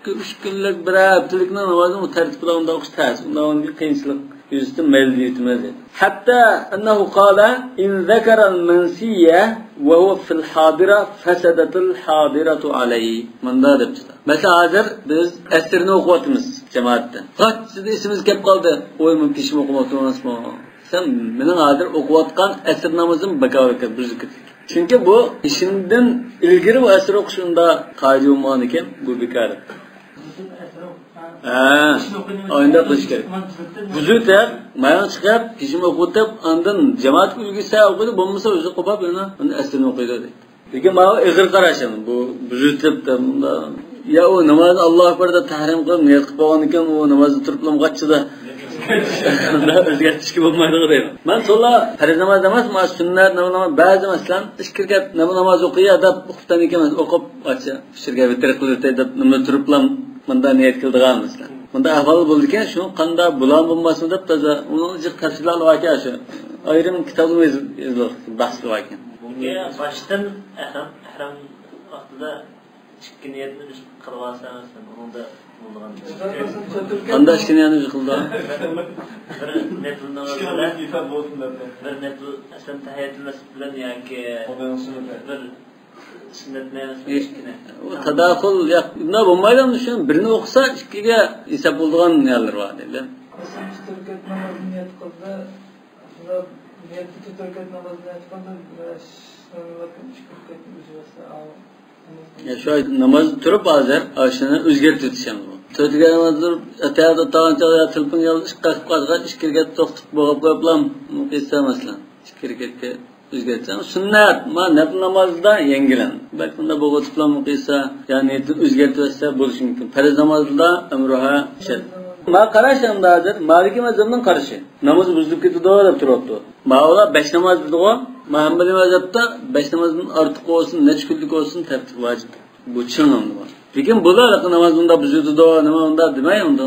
3 kunlik bir haftalikni namozni u tartib bilan unda o'qish ta'sim. Undan qiyinchilik yüzüstü mevzi yetmedi. Hatta ennehu qala in zekara al-mansiyya ve huve fil hadira fesedetil hadiratu alayhi. Manda debdi. Mesela hazır biz esirni o'qiyotimiz jamoatda. Qachida isimiz kelib qoldi. O'yim pishim o'qimoqchi emasmi? Sen mening hazır o'qiyotgan esir namozim bakovatga buzilib. Çünkü bu işinden ilgiri bu esir o'qishunda qoida bo'lmagan ekan, bu bekor. Oyunda qilish kerak. Buzutib, mayon chiqib, pishim o'qitib, ondan jamoat ulgisi o'qidi, bo'lmasa o'zi qo'pab yana uni asrini o'qiydi dedi. Lekin mana ig'ir qarashim, bu buzutib bunda ya u namozni Alloh akbarda tahrim qilib niyat qilib qo'ygan ekan, u namozni turiblam qachchida. O'zgartirishga bo'lmaydi deyman. Men to'la farz namoz emas, mana sunnat namoz ba'zi masalan ishkirga namoz o'qiya deb o'qibdan ekan, o'qib acha ishkirga bitir qilib deb nima turiblam bunda niyat qildigan masalan. Bunda ahvol bo'ldiki, shu qanday bulan bo'lmasin deb toza uni jiq tafsirlar voqea shu. Ayrim kitoblar bahs voqea. Bunga boshdan ihram vaqtida ikki niyatni qilib olsa masalan unda bo'lgan. Qanday ishni yana qildi? Bir nafl namoz bilan bir nafl aslan tahiyatul masjid bilan yoki bir sunnat namoz ishkina. O tadaxul nima bo'lmaydi shuni birini o'qisa ikkiga hisob bo'lgan yerlar bor dedilar. Aslında Türkiye namazını niyet kıldı. Sonra niyeti Türkiye namazını niyet kıldı. Sonra bakın Türkiye üzerine ağır. Ya şu namaz turib hozir ashuni o'zgartirib o'tishamiz bu. To'rtga namoz turib atayat o'tgancha tilpin yolg'iz qasib qolgan ishkirga to'xtab bo'lib qo'yiblam qilsa masalan ishkirga o'zgartiramiz. Sunnat ma nafl namozda yangilan. Balki bunda bo'g'otiblam qilsa ya'ni o'zgartirsa bo'lishi mumkin. Farz namozda amruha shart. Ma qarashimda hozir Maliki mazhabning qarashi. Namoz buzilib ketdi deb turibdi. Ma'ola 5 namoz dedi-ku. Muhammadiy mazhabda 5 namozdan ortiq bo'lsin, necha kunlik bo'lsin tartib vojib. Bu chiqindi bor. Lekin bular namoz bunda buzildi, nima unda demay unda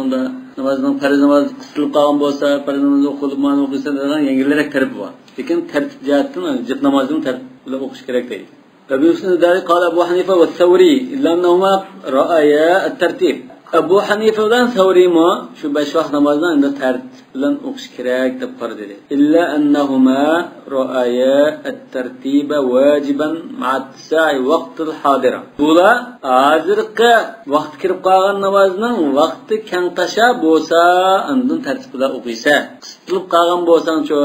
namozning farz namoz qisilib qolgan bo'lsa, farz namozni o'qilib ma'no o'qilsa degan yangilarga tartib bor. Lekin tartib jihatdan jib namozini tartib bilan o'qish kerak deydi. Abu Yusuf al-Dari qala Abu Hanifa va Thawri illa annahuma ra'aya at-tartib. Abu Hanifa bilan Thawri mo shu 5 vaqt namozni endi tartib bilan o'qish kerak deb qaradi. Illa annahuma ra'aya at-tartiba wajiban ma'a sa'i vaqt al-hadira. Bular hozirgi vaqt kirib qolgan namozning vaqti keng tasha bo'lsa, undan tartib bilan o'qiysa, qisilib qolgan bo'lsa-chi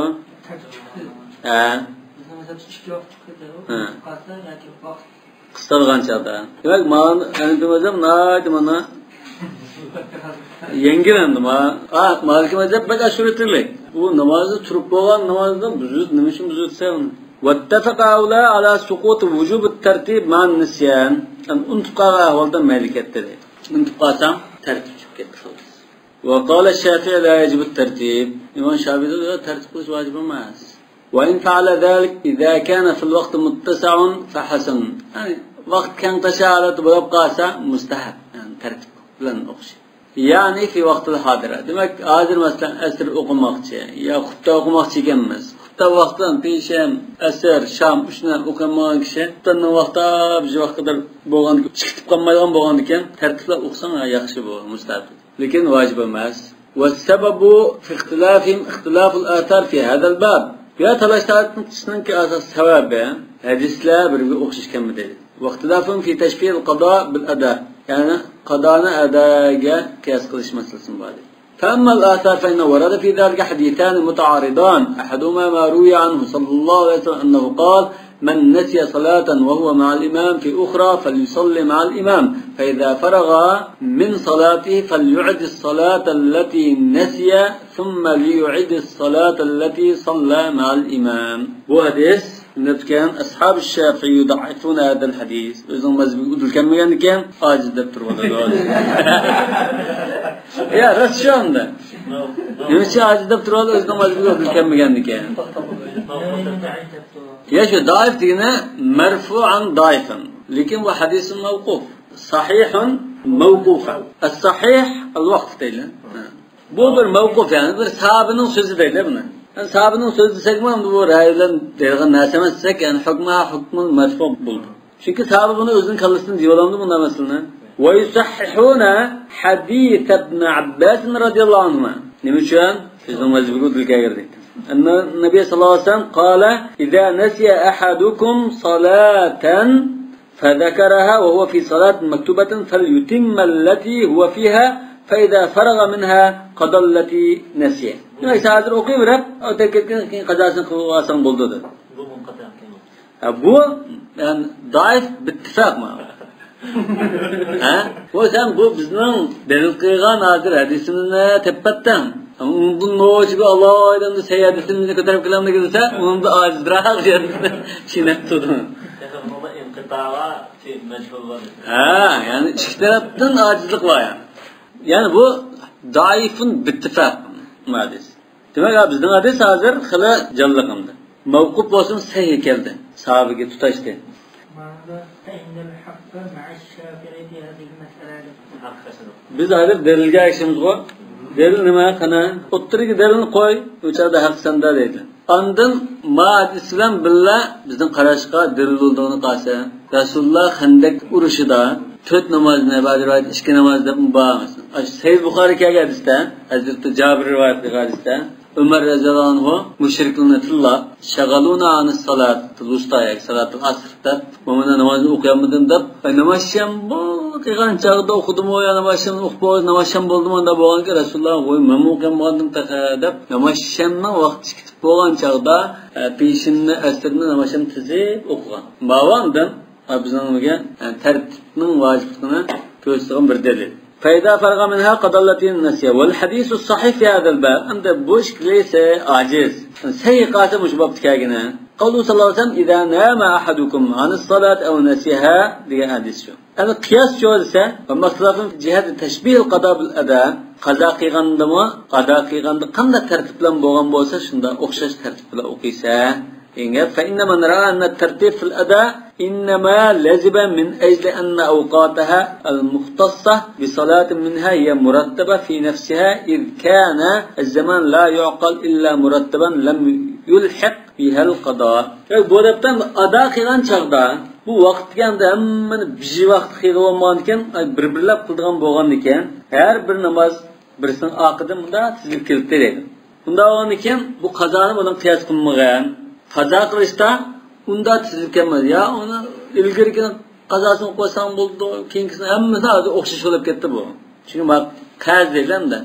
qistalgan chog'da. Demak, mana antimizam mana yangilandi ma. Maliki mazhab baqa shurutlik. Bu namozni turib bo'lgan namozda buzut nima uchun buzutsa uni? Wattafaqa awla ala suqut wujub at-tartib ma'an nisyan. An untiqa ahvolda malikat dedi. Untiqasam tartib chiqib ketdi. Wa qala ash-Shafi'i la yajib at-tartib. Imam Shafi'i dedi tartib qilish vojib emas. وإن فعل ذلك إذا كان في الوقت متسع فحسن. يعني وقت كان تشاء تبقى قاسا مستحب يعني ترتب لن أخشى. يعني في وقت الحاضرة. دمك حاضر مثلا أسر أقماقشة يا خطة أقماقشة كمس. خطة وقتا بيشام أسر شام وشنا أقماقشة. تنا وقتا بجي وقت قدر بوغان شكتب قمالان بوغان كان ترتب لا أقسم يخشى بو مستحب. لكن واجب ماس. والسبب في اختلافهم اختلاف الآثار في هذا الباب. Ya talaşlarının kısmındaki asas sebebi hadisler bir okşuş kemidir. Vaktilafın fi teşbihil qada bil ada. Yani qadanı adaya kıyas kılış meselesi var. فأما الآثار فإن ورد في ذلك حديثان متعارضان أحدهما ما روي عنه صلى الله عليه وسلم أنه قال من نسي صلاة وهو مع الإمام في أخرى فليصلي مع الإمام فإذا فرغ من صلاته فليعد الصلاة التي نسي ثم ليعد الصلاة التي صلى مع الإمام. Bu hadis nefken أصحاب الشافعي يضعفون هذا الحديث. Özün mazbi udul kelmegendiken aciz dep turmadı. Ya rast şu anda. Neyse aciz dep turmadı özün mazbi udul kelmegendiken. Ya şu daif dine merfu'an daifan. Lekin bu hadisin mevkuf. Sahihun mevkufan. Es-sahih el-vakf değil. Bu bir mevkuf yani bir sahabinin sözü değil mi? Yani sahabinin sözü desek mi bu raylan dergan nasemetsek yani hükmün merfu buldu. Çünkü sahabe bunu özünün kallısını diyorlardı bunda mesela. Ve yusahhihuna hadith ibn Abbas radıyallahu anhu. Ne için? Bizim mezbulu dilge girdik. أن النبي صلى الله عليه وسلم قال إذا نسي أحدكم صلاة فذكرها وهو في صلاة مكتوبة فليتم التي هو فيها فإذا فرغ منها قضى التي نسيها. يعني ساعات أقيم رب أو تكتكين قضاء قواسا بولدود. Bu yani daif bittifak mı? O sen bu bizden delil kıygan hazır hadisimizde teppetten. Bunun nojiga Allohdan da seyahatimizni ko'tarib kelamiz desa, uni da ojizroq shinab turdi. Yani ikki tarafdan ojizlik bor yani. Yani bu daifun bittifaq hadis. Demak, bizning hadis hozir xila jalliqimdi. Mavquf bo'lsin sahih keldi. Sahabiga tutashdi. Biz hozir dalilga aytishimiz bor. Delil nima qana? O'ttiriga delilni qo'y, o'chada haq sanda deydi. Ondan ma'adis bilan billa bizning qarashga dirildiğini qarasa, Rasululloh Xandaq urushida 4 namozni ba'zi rivoyat 2 namoz deb mubomasin. Sahih Buxoriy kelgan hadisda, Hazrat Jabir rivoyat qilgan hadisda Umar radhiyallohu anhu mushriklarni tilla shagaluna anis salat lustai salatul asrda momana namozni o'qiyamdim deb namozsham bu qilgan chog'da o'qidim o yana namozsham o'qib namozsham bo'ldim unda bo'lganki Rasululloh voy men o'qiyamadim deb namozshamning vaqti ketib bo'lgan chog'da peshinni asrni namozsham tizib o'qigan. Bavandan bizning tartibning vojibligini ko'rsatgan bir dalil. فإذا فرغ منها قضى التي نسيها والحديث الصحيح في هذا الباب عند بوشك ليس عاجز سيقات مش بابتكاجنا قوله صلى الله عليه وسلم إذا نام أحدكم عن الصلاة أو نسيها دي حديث شو أنا قياس شو ذا ومختلف في جهة تشبيه القضاء بالأداء قضاء قيغندما قضاء قيغند قند ترتيب لهم بوغن بوسا شندا أخشش ترتيب لا أقيسا فإن من رأى أن الترتيب في الأداء إنما لزم من أجل أن أوقاتها المختصة بصلاة منها هي مرتبة في نفسها إذ كان الزمان لا يعقل إلا مرتبا لم يلحق بها القضاء. Bu adaptan ada qilgan chaqda bu vaqt deganda hammani biji vaqt qilib olmagan bir-birlab qildigan bo'lgan ekan, har bir namoz birisining oqida bunda tizilib kelib beradi. Bunda bo'lgan ekan bu qazoni bilan qiyos qilmagan. Qazo qilishda unda tizilkanmaz ya uni ilgirgina qazosini qo'ysam bo'ldi keyingisini hammasi o'xshash bo'lib ketdi bu. Chunki bak qarz deganda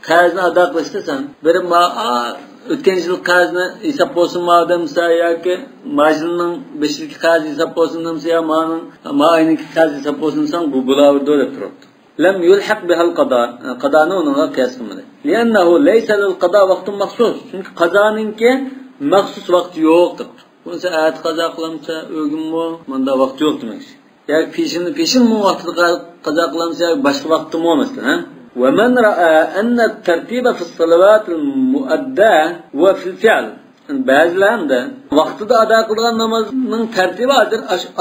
qarzni ado qilishda sen bir o'tgan yil qarzni hisob bo'lsinmi demsa yoki majlinning 5-yillik qarzi hisob bo'lsin demsa yo ma'ayning qarzi hisob bo'lsinsan bu bo'laverdi deb turibdi. Lam yulhaq bihal qada qadoni unga qiyos qilmadi. Li'annahu laysa lil qada vaqtun maxsus. Chunki qazoninki maxsus vaqt yo'qdir. Bunsa ayat qazo qilamsa o'gimmi menda vaqt yo'q demak. Yoki peshin vaqtida qazo qilamsa boshqa vaqtda bo'lmasdan, ha? Wa man ra'a anna at-tartiba fi as-salawat al-mu'adda wa fi al-fi'l. Ba'zilanda vaqtida ado qilgan namozning tartibi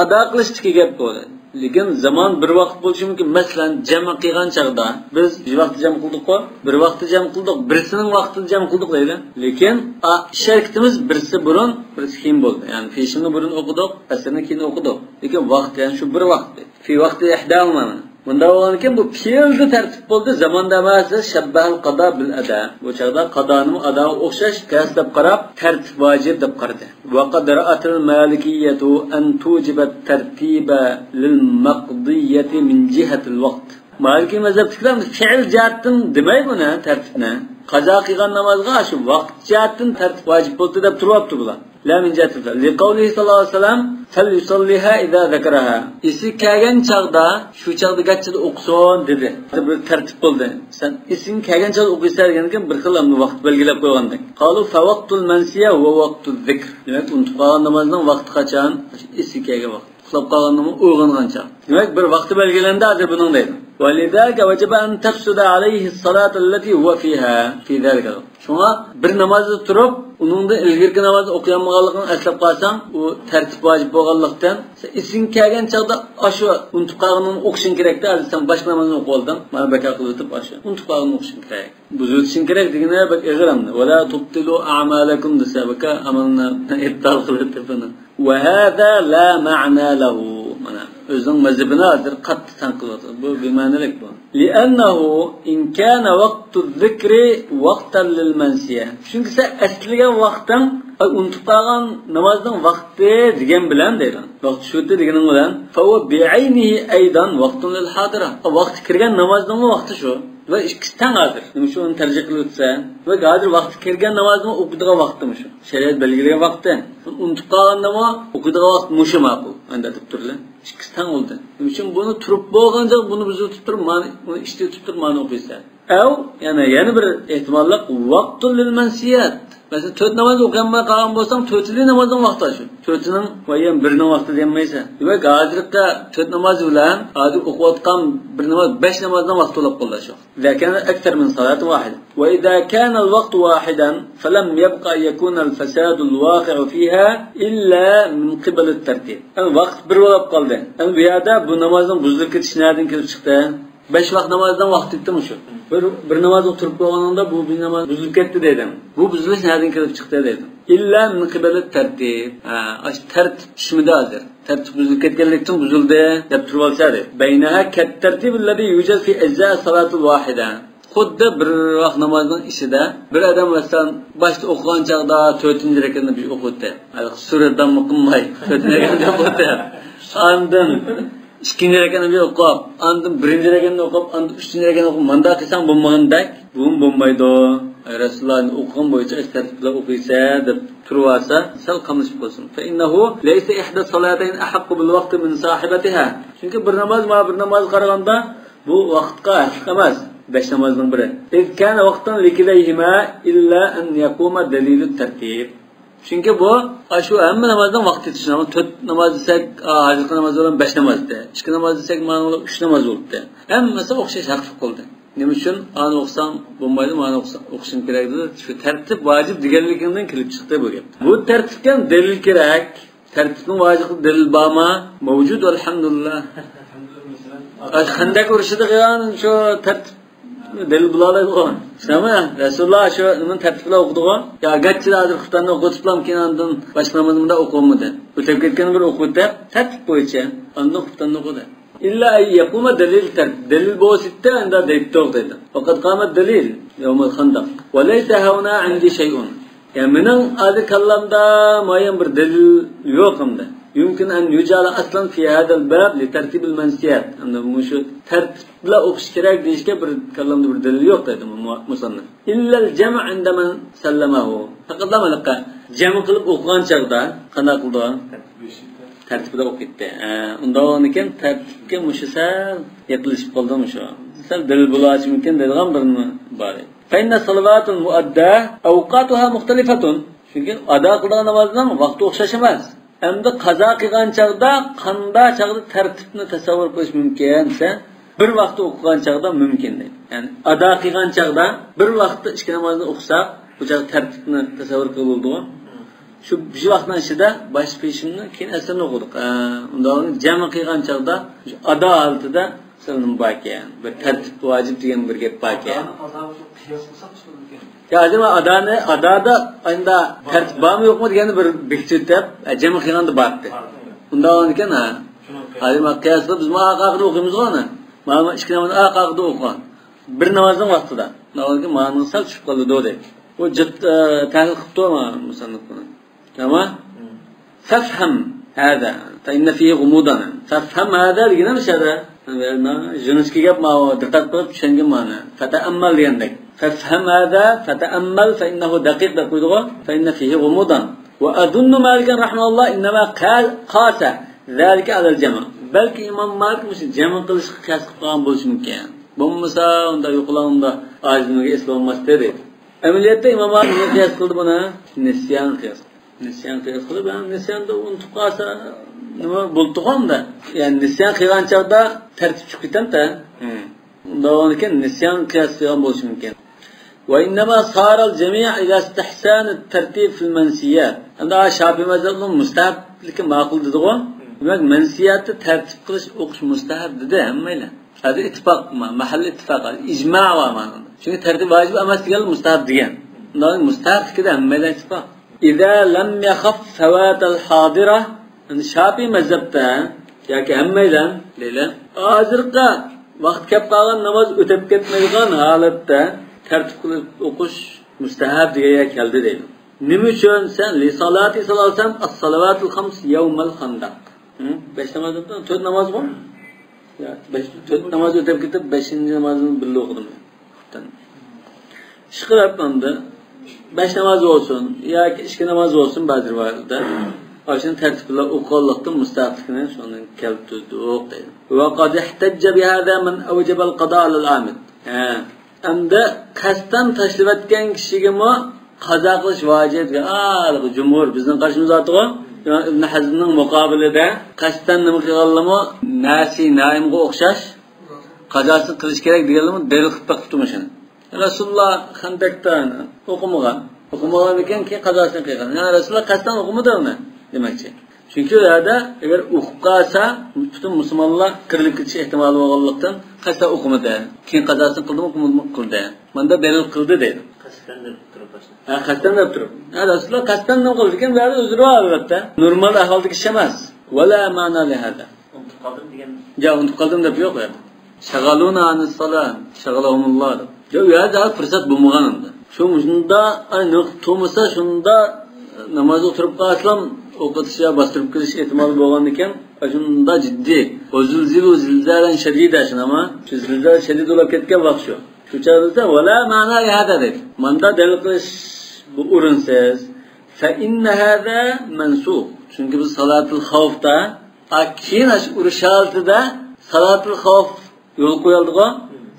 ado qilishga gap bo'ladi. Lekin zaman bir vaqt bo'lishi mumkin. Masalan, jami qilgan chaqda biz bir vaqt jam qildik-ku, bir vaqtda jam qildik, birisining vaqtida jam qildik deydi. Lekin shartimiz birisi burun, birisi keyin bo'ldi. Ya'ni peshinni burun o'qidik, asrni keyin o'qidik. Lekin vaqt yani shu bir vaqt. Fi vaqti ihdahuma. Bunda bo'lganki bu fi'lda tartib bo'ldi, zamonda emas, shabbahal qada bil ada. Bu chaqda qadoni ado o'xshash qiyas deb qarab, tartib vojib deb qaradi. Va qad ra'atul malikiyatu an tujiba at-tartiba lil maqdiyati min jihati al-vaqt. Maliki mazhabchilar fi'l jihatdan demay buni tartibni. Qazo qilgan namozga shu vaqt jihatdan tartib vojib bo'ldi deb turyapti bular. La min jihati li qawlihi sallallohu alayhi vasallam falyusalliha idza zakaraha. Isi kelgan chaqda shu chaqda gachchida o'qisin dedi. Bir tartib bo'ldi. Sen isin kelgan chaqda o'qiysan degandan bir xil vaqt belgilab qo'ygandik. Qalu fa vaqtul mansiya va vaqtuz zikr. Demak, unutib qolgan namozning vaqti qachon? Isi kelgan vaqt. Uxlab qolganmi uyg'ongancha. Demak, bir vaqti belgilandi hozir buning deydi. ولذلك وجب أن تفسد عليه الصلاة التي هو فيها في ذلك. Şuna bir namazda turib, uningda ilgirki namozni o'qiganligini eslab qolsang, u tartib vojib bo'lganlikdan, isin kelgan chaqda ashu unutib qolganini o'qishing kerakda, sen boshqa namozni o'qib olding, mana baka qilib o'tib ashu unutib qolganini o'qishing kerak. Buzutishing kerak degani bak ig'ramni. Wala tubtilu a'malakum desabaka amalni ibtal qilib tepini. Wa hada la ma'na lahu. Mana o'zining mazhabini hozir qattiq tanqid bu bema'nilik bu. Li'annahu in kana vaqtu zikri vaqtan lil mansiya. Chunki sen asliga vaqtdan unutib qolgan namozning vaqti degan bilan deydi. Vaqt shuti deganing bilan fa huwa bi'aynihi aydan vaqtun lil hadira. Vaqti kirgan namozning vaqti shu. Va ikkisi tang hozir. Nima shu uni tarjih qilib o'tsa, va hozir vaqti kirgan namozni o'qidigan vaqtimi shu. Shariat belgilagan vaqti. Unutib qolgandami o'qidigan vaqt mushu ma'qul. Anda deb turlar. İkisi tang oldu. Nima uchun buni turib bo'lganda buni biz o'tib turib, mana uni ishda o'tib turib mana o'qiysa. Aw, yana bir ehtimollik vaqtul lil mansiyat. Mesela 4 namoz o'qiganman qolgan bo'lsam, 4'li namozning vaqti shu. 4'ning va ham 1'ning vaqti demaysan. Demak, hozirda 4 namoz bilan hozir o'qiyotgan bir namoz 5 namozning vaqti bo'lib qoldi shu. Lakin akthar min salat wahida. Wa idha kana al-waqt wahidan falam yabqa yakuna al-fasad al-waqi'u fiha illa min qibal at-tartib. Vaqt bir bo'lib qoldi. Bu yerda bu namozning buzilib ketishi nereden kelib chiqdi? 5 vaqt namozdan vaqt yetdimi shu? Bir namoz o'tirib qo'yganingda bu bir namoz buzilib ketdi dedim. Bu buzilish nereden kelib chiqdi dedim. İlla min qibali tartib. Tartib ishmida hozir. Tartib buzilib ketganlikdan buzildi deb turib olsadi. Baynaha kat tartib alladhi yujad fi ajza salati wahida. Xuddi bir vaqt namozning ishida bir odam masalan boshda o'qigan chaqda 4-rekatni bir o'qitdi. Suradan muqimay 4-rekatni o'qitdi. Andın ikkinchi rekatni bir o'qib, andın birinchi rekatni o'qib, andın uchinchi rekatni o'qib, manda qilsang bo'lmagandak, bu bo'lmaydi. Rasulullohning o'qigan bo'yicha tartiblar o'qiysa deb turibsa, sal qamlashib qolsin. Fa innahu laysa ihda salatayn ahaqqu bil vaqti min sahibatiha. Chunki bir namoz qaraganda bu vaqtga haqiq emas. 5 namozning biri. Kana vaqtan likilayhima illa an yaquma dalilut tartib. Çünkü bu şu hamma namozdan vaqt yetishi. 4 namoz desak, hozirgi namoz bilan 5 namozda. 2 namoz desak, mana 3 namoz bo'libdi. Hammasi o'xshash haqli qildi. Nima uchun? Ani o'qsam bo'lmaydi, mana o'qishim kerak dedi. Shu tartib vojib deganligidan kelib chiqdi bu gap. Bu tartibga dalil kerak. Tartibning vojib dalil bormi? Mavjud alhamdulillah. Xandak urushida qilgan shu tartib delil bulaydi o. Şama Rasulullah şu nima tartibla o'qidi-ku. Ya gachchi hozir xuftanni o'qitiblam keyin ondan boshqa namozimda o'qimadi. O'tib ketgan bir o'qitdi, tartib bo'yicha ondan xuftanni o'qidi. İlla ay yaquma dalil tartib. Dalil bo'sitda unda deytdi dedi. Faqat qamat dalil yawmul khandaq. Wa laysa hawna indi shay'un. Ya mening hozir kallamda mayan bir dalil yo'qimda. Yumkin an yujala aslan fi hadal bab li tartib al mansiyat. Unda mushu tartibla o'qish kerak deyishga bir kallamda bir dalil yo'q dedi musannif. Illa al jam' inda man sallamahu. Faqat malaqa jam' qilib o'qigan chaqda qanday qildi? Tartibda o'qitdi. Unda ekan tartibga mushsal yaqinlashib qoldimi shu. Sal dalil bo'lishi mumkin deydigan birini bor. Fa inna salavatul muadda awqatuha mukhtalifatun. Chunki ado qilgan namozning vaqti o'xshash emas. Endi qazo qilgan chaqda qanday chaqda tartibni tasavvur qilish mumkin desa, bir vaqtda o'qigan chaqda mumkin deydi. Ya'ni ado qilgan chaqda bir vaqtda ikki namozni o'qisak, bu chaqda tartibni tasavvur qilib shu vaqtning ichida bosh peshimni keyin asrni o'qidik. Unda jami qilgan chaqda ado holatida sanam bakan bir tartib vojib degan bir gap bakan. Ya hozir adada endi tartib bormi yo'qmi degani bir bekitib jami qilganda bordi. Unda ekan hozir qiyosda biz maqaqni o'qiymiz-ku ana. Mana ikki namozni aqaqda o'qigan. Bir namozning vaqtida. Navoiyga ma'nosi sal tushib qoldi deydi. O tahlil qilib turma musannif buni. Tamam? Fafham hada fa inna fihi gumudan. Fafham hada degani nima? Juniski gap ma diqqat qilib tushungan ma'no. Fata'ammal degandek. Fafham hada fata'ammal fa innahu daqiq deb qo'ydi-ku. Fa inna fihi gumudan. Wa adunnu Malik rahimahullah inma qasa zalika ala al-jama'. Balki Imom Malik mush jama' qilishga qasd qilgan bo'lishi mumkin. Bo'lmasa unda yo'qlaganda ajniga islommas dedi. Amaliyotda Imom Malik nima qiyos qildi buni? Nisyan qiyos. Nisyan qiyos qilib, nisyanda unutib qolsa nima bo'ldi-da? Ya'ni nisyan qilgan chaqda tartib chiqib ketadi-da. Undan keyin nisyan qiyos qilgan bo'lishi mumkin. Wa innama sara al-jami' ila istihsan at-tartib fi al-mansiyat. Unda Shafi'i mazhabining mustahabligi ma'qul dedi-ku. Demak, mansiyatni tartib qilish o'qish mustahab dedi hammalar. Hadi ittifoq, mahalliy ittifoq, ijmo' va ma'noda. Chunki tartib vojib emas degan mustahab degan. Undan mustahab fikri hammalar ittifoq. İza lam yakhaf fawat al-hadira, Shafi'i mazhabda yoki hammalar deylar, hozirga vaqt kelib qolgan namoz o'tib ketmaydigan holatda tartib qilib o'qish mustahab degan keldi deydi. Nima uchun sen li salati sallasam as-salavatul khams yawmal khandaq. 5 namozdan 4 namoz bor. Ya 4 namoz o'tib ketib 5-namozni birga o'qidim. Ishqilabmanda 5 namoz olsun yoki 2 namoz olsun ba'zi rivoyatlarda Aşın tertibler okullıktan müstahakını şunun keltirdik deydi. Ve qad ihtajja bi hada man awjaba al-qada al-amid. Endi qasdan tashlab etgan kishiga mo qazo qilish vojib. Jumhur bizning qarshimizda o'tirgan Ibn Hazmning muqobilida qasdan nima qilganlimi nasi naimga o'xshash qazosi qilish kerak deganlarni dalil qilib tutmishini. Rasululloh Xandaqdan o'qimagan ekan keyin qazosini qilgan. Rasululloh qasdan o'qimadi uni demakchi. Çünkü yerde eğer o'qib qalsa, bütün Müslümanlar kirilib ketish ehtimoli bo'lganlikdan qasda o'qimadı. Keyin qazosini qildimi, qildi. Manda dalil qildi deydi. Qasdan deb turib boshla. Ha, qasdan deb turib. Ha, Rasululloh qasdan nima qildi ekan? Bu yerda uzri bor albatta. Normal ahvoldagi ish emas. Wala ma'na li hada. Unutib qoldim degan. Ja, unutib qoldim deb yo'q yerda. Shag'aluna anis salat, shag'alahumulloh. Jo, u yerda fursat bo'lmagan unda. Shunda aniq to'masa shunda namoz o'tirib qolsam, o'qitishga bostirib kirish ehtimoli bo'lgan ekan, shunda jiddiy. O'zilzilu zilzalan shadida shunama, zilzal shadid bo'lib ketgan vaqt shu. Shu chog'da wala ma'na li hada dedi. Manda dalil qilish bu o'rinsiz. Fa inna hada mansukh. Chunki biz salatul xavfda keyin urush holatida salatul xavf yo'l qo'yildi-ku.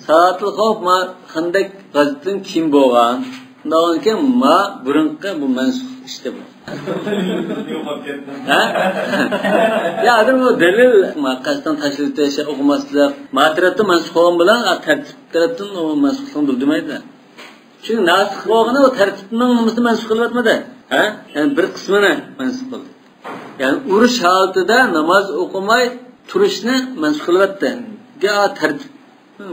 Salatul xavf ma qanday g'azotdan kim bo'lgan? Undan keyin ma burunqa bu mansukh işte bu. Ha? Ya adım bu delil qasdan tashlab o'qimaslik, matratda mansukh bo'lgan bilan tartib tarafdan o mansukhlikni bildirmaydi. Çünkü nasikh bo'lgani o tartibning nimasini mansukh qilyapmadi. Ha? Yani bir qismini mansukh qildi. Yani urush holatida namoz o'qimay turishni mansukh qilyapti. Ya tartib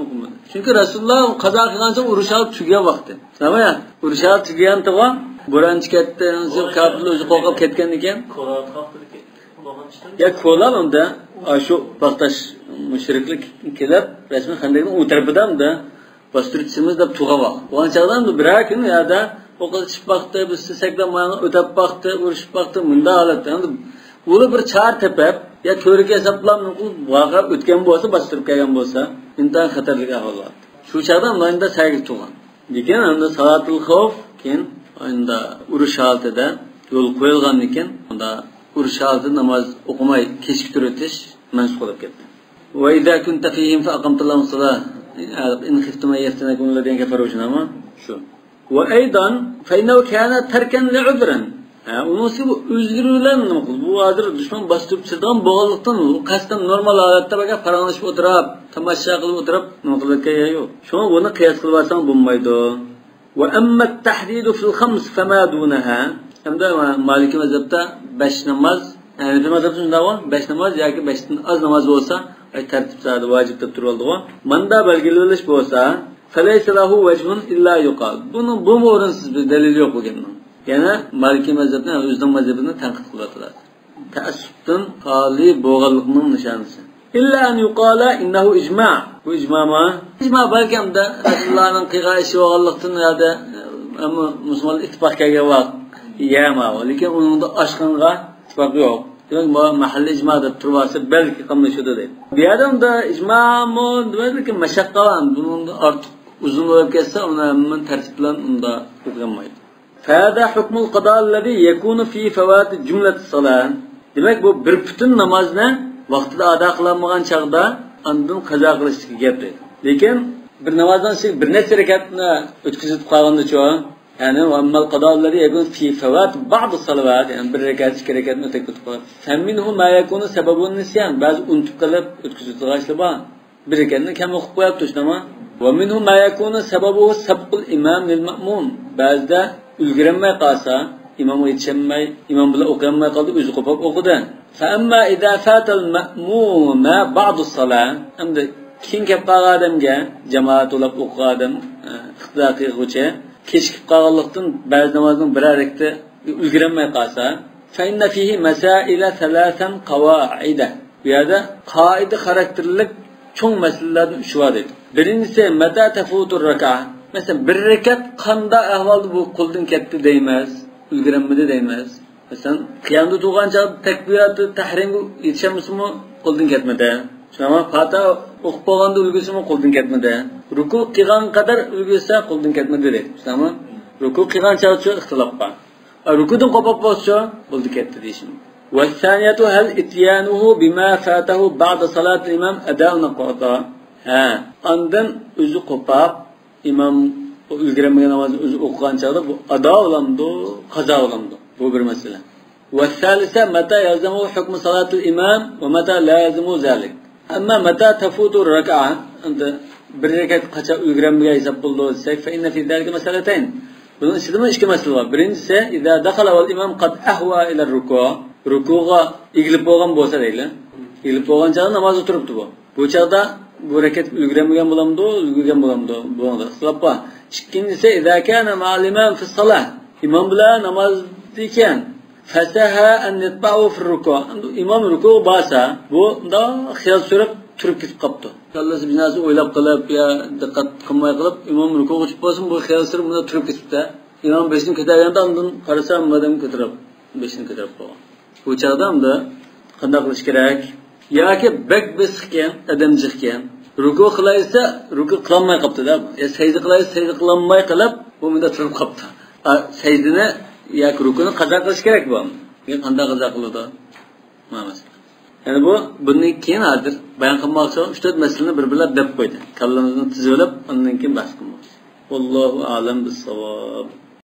o'qimadi. Çünkü Rasululloh qazo qilgancha urush holat tugagan vaqti. Nima ya? Urush holat tugagan to'g'on Buranchi ketdi, kafirlar o'zi qo'rqib ketgan ekan. Qo'lab qoqdi. Ya qo'lab unda shu vaqtash mushriklik kelib, rasman Xandaqning u tarafidamda bostirishimiz deb tug'ava. O'shandan bir kun yerda o'qilishib vaqtda biz saklamani o'tab vaqtda urushib vaqtda bunda holatda endi uli bir char tepib, ya ko'rga hisoblamni voqea o'tgan bo'lsa, bostirib kelgan bo'lsa, intan xatarli ahvollar. Shu chaqda unda sayg'i tug'an. Lekin unda salatul xavf keyin unda urush holatida yo'l qo'yilgan ekan, unda urush holatida namoz o'qimay kechiktirib o'tish mansukh bo'lib ketdi. Va idza kunta fihim fa aqamtallahu salat in khiftum yaftanakum alladhina kafaru junama shu. Va aydan fa innahu kana tarkan li'udran. Unisi bu o'zgiruvlar nima qildi? Bu hozir dushman bostirib chiqgan bo'lganlikdan qasddan normal holatda baga paranglashib o'tirib, tomosha qilib o'tirib nima qilayotgani yo'q. Shuni buni qiyos qilib olsang bo'lmaydi. وأما التحديد في الخمس فما دونها أمدا مالكي مذهبتا 5 namaz yani bir mazhab şunda var 5 namaz yoki 5'ten az namaz olsa tertip saati vacib deb turuldi. Manda belgilanish bo'lsa falaysa lahu wajhun illa yuqal. Bunun bu o'rinsiz bir dalil yo'q bo'lganman. Yana Maliki mazhabni o'zining mazhabini tanqid qiladilar. Ta'assubdan xoli bo'lganlikning nishonasi. İlla an yuqala innahu ijma. Bu ijma ijma balkamda Rasulullohning qilgan ishi bo'lganlikdan yo'da ammo musulmon ittifoq kelgan vaqt yama, lekin uning oshqonga ittifoq yo'q. Demak, bu mahalliy ijma deb turibsa balki qilmishdi deydi. Bu yerda ijmo demak mashaqqat buning ortiq uzun bo'lib ketsa, uni men tartib bilan unda o'qiganmaydi. Fada hukmul qado allazi yakunu fi fawat jumlat salat. Demak, bu bir butun namozni vaqtida ado qilinmagan chaqda andan qazo qilishga gap deydi. Lekin bir namozdan so'ng bir necha rakatni o'tkazib qolganda-chi, ya'ni ammal qadollari yakun fi fawat ba'd as-salawat, yani bir rakat, ikki rakatni o'tkazib qoladi. Faminhu ma yakunu sababun nisyan, ba'zi unutib qolib o'tkazib bor. Bir rakatni kam o'qib qo'yibdi shunama. Va minhu ma yakunu sababu sabqul imam lil ma'mum, ba'zida ulgurmay qolsa, imomga yetishmay, imom bilan o'qiolmay qoldi, o'zi qo'pib o'qidi. فأما إذا فات المأموم بعض الصلاة أمد كين كيف قادمجا جماعة ولا قادم اختلاقي خوشة كيش كيف قاللقتن بعض نمازن براركته يقرن ما يقاسا فإن فيه مسائل ثلاثا قواعد بهذا قاعدة خاراكترلك çoğ meselelerden şu var dedi. Birincisi meta tefutur raka. Mesela bir rekat qanda ahvalda bu quldan ketdi deymez, ulgurmadi deymez. Mesela qiyamda turgancha takbiratı tahrimga yetishamismi qo'ldan ketmadi. Shama Fatiha o'qib bo'lganda ulgusimi qo'ldan ketmadi. Ruku qilgan qadar ulgusa qo'ldan ketmadi dedi. Shama ruku qilgancha ixtilof bor. Rukudan qo'pib bo'lsa qo'ldan ketdi deyishim. Va saniyatu hal ityanuhu bima fatahu ba'da salat al-imam ada'un qada. Andan o'zi qo'pib imom ulgurmagan namozni o'zi o'qigancha bu ado olamdi, qazo olamdi. Bu bir mesele. والثالثة متى يلزمه حكم صلاة الإمام ومتى لا يلزمه ذلك. أما متى تفوت الركعة أنت بركة قطع يجرمها يسبب فإن في ذلك مسألتين. bunun içinde iki mesele var. Birincisi إذا دخل والإمام قد أهوى إلى الركوع rukuga egilib bo'lgan bo'lsa deyli. Egilib bo'lgan chog'da namozda turibdi bu. Bu chog'da bu harakat ulgurmagan bo'lamdi, ulgurgan bo'lamdi. Bo'ldi. Xilof bor. Ikkinchisi idza kana ma'liman fi salah. Imom bilan namozda ekan. Fasaha an yatba'u fi ruku'. Imom ruku' basa, bu unda xiyol surib turib ketib qopdi. Kallasi binasi o'ylab qilib, yo diqqat qilmay qilib, imom ruku'ga chiqib bo'lsin, bu xiyol surib unda turib ketibdi. Imom 5ni ko'targanda undan qarasam, madam ko'tarib, 5ni ko'tarib qo'ygan. Bu chog'da unda qanday qilish kerak? Yoki bek besiqgan, adamjiqgan. Ruku' qilaysa, ruku' qilolmay qopdi-da. Sajda qilaysa, sajda qilolmay qilib, bu menda turib qopdi. Sajdani yoki ruku'ni qazo qilish kerak bu. Men qanday qazo qiladi? Mana. Yani bundan keyin hozir bayon qilmoqchi 3-4 masalani bir-birlab deb qo'ydi. Kallamizni tizib olib, undan keyin bahs qilmoqchi. Vallohu a'lam bis-savob.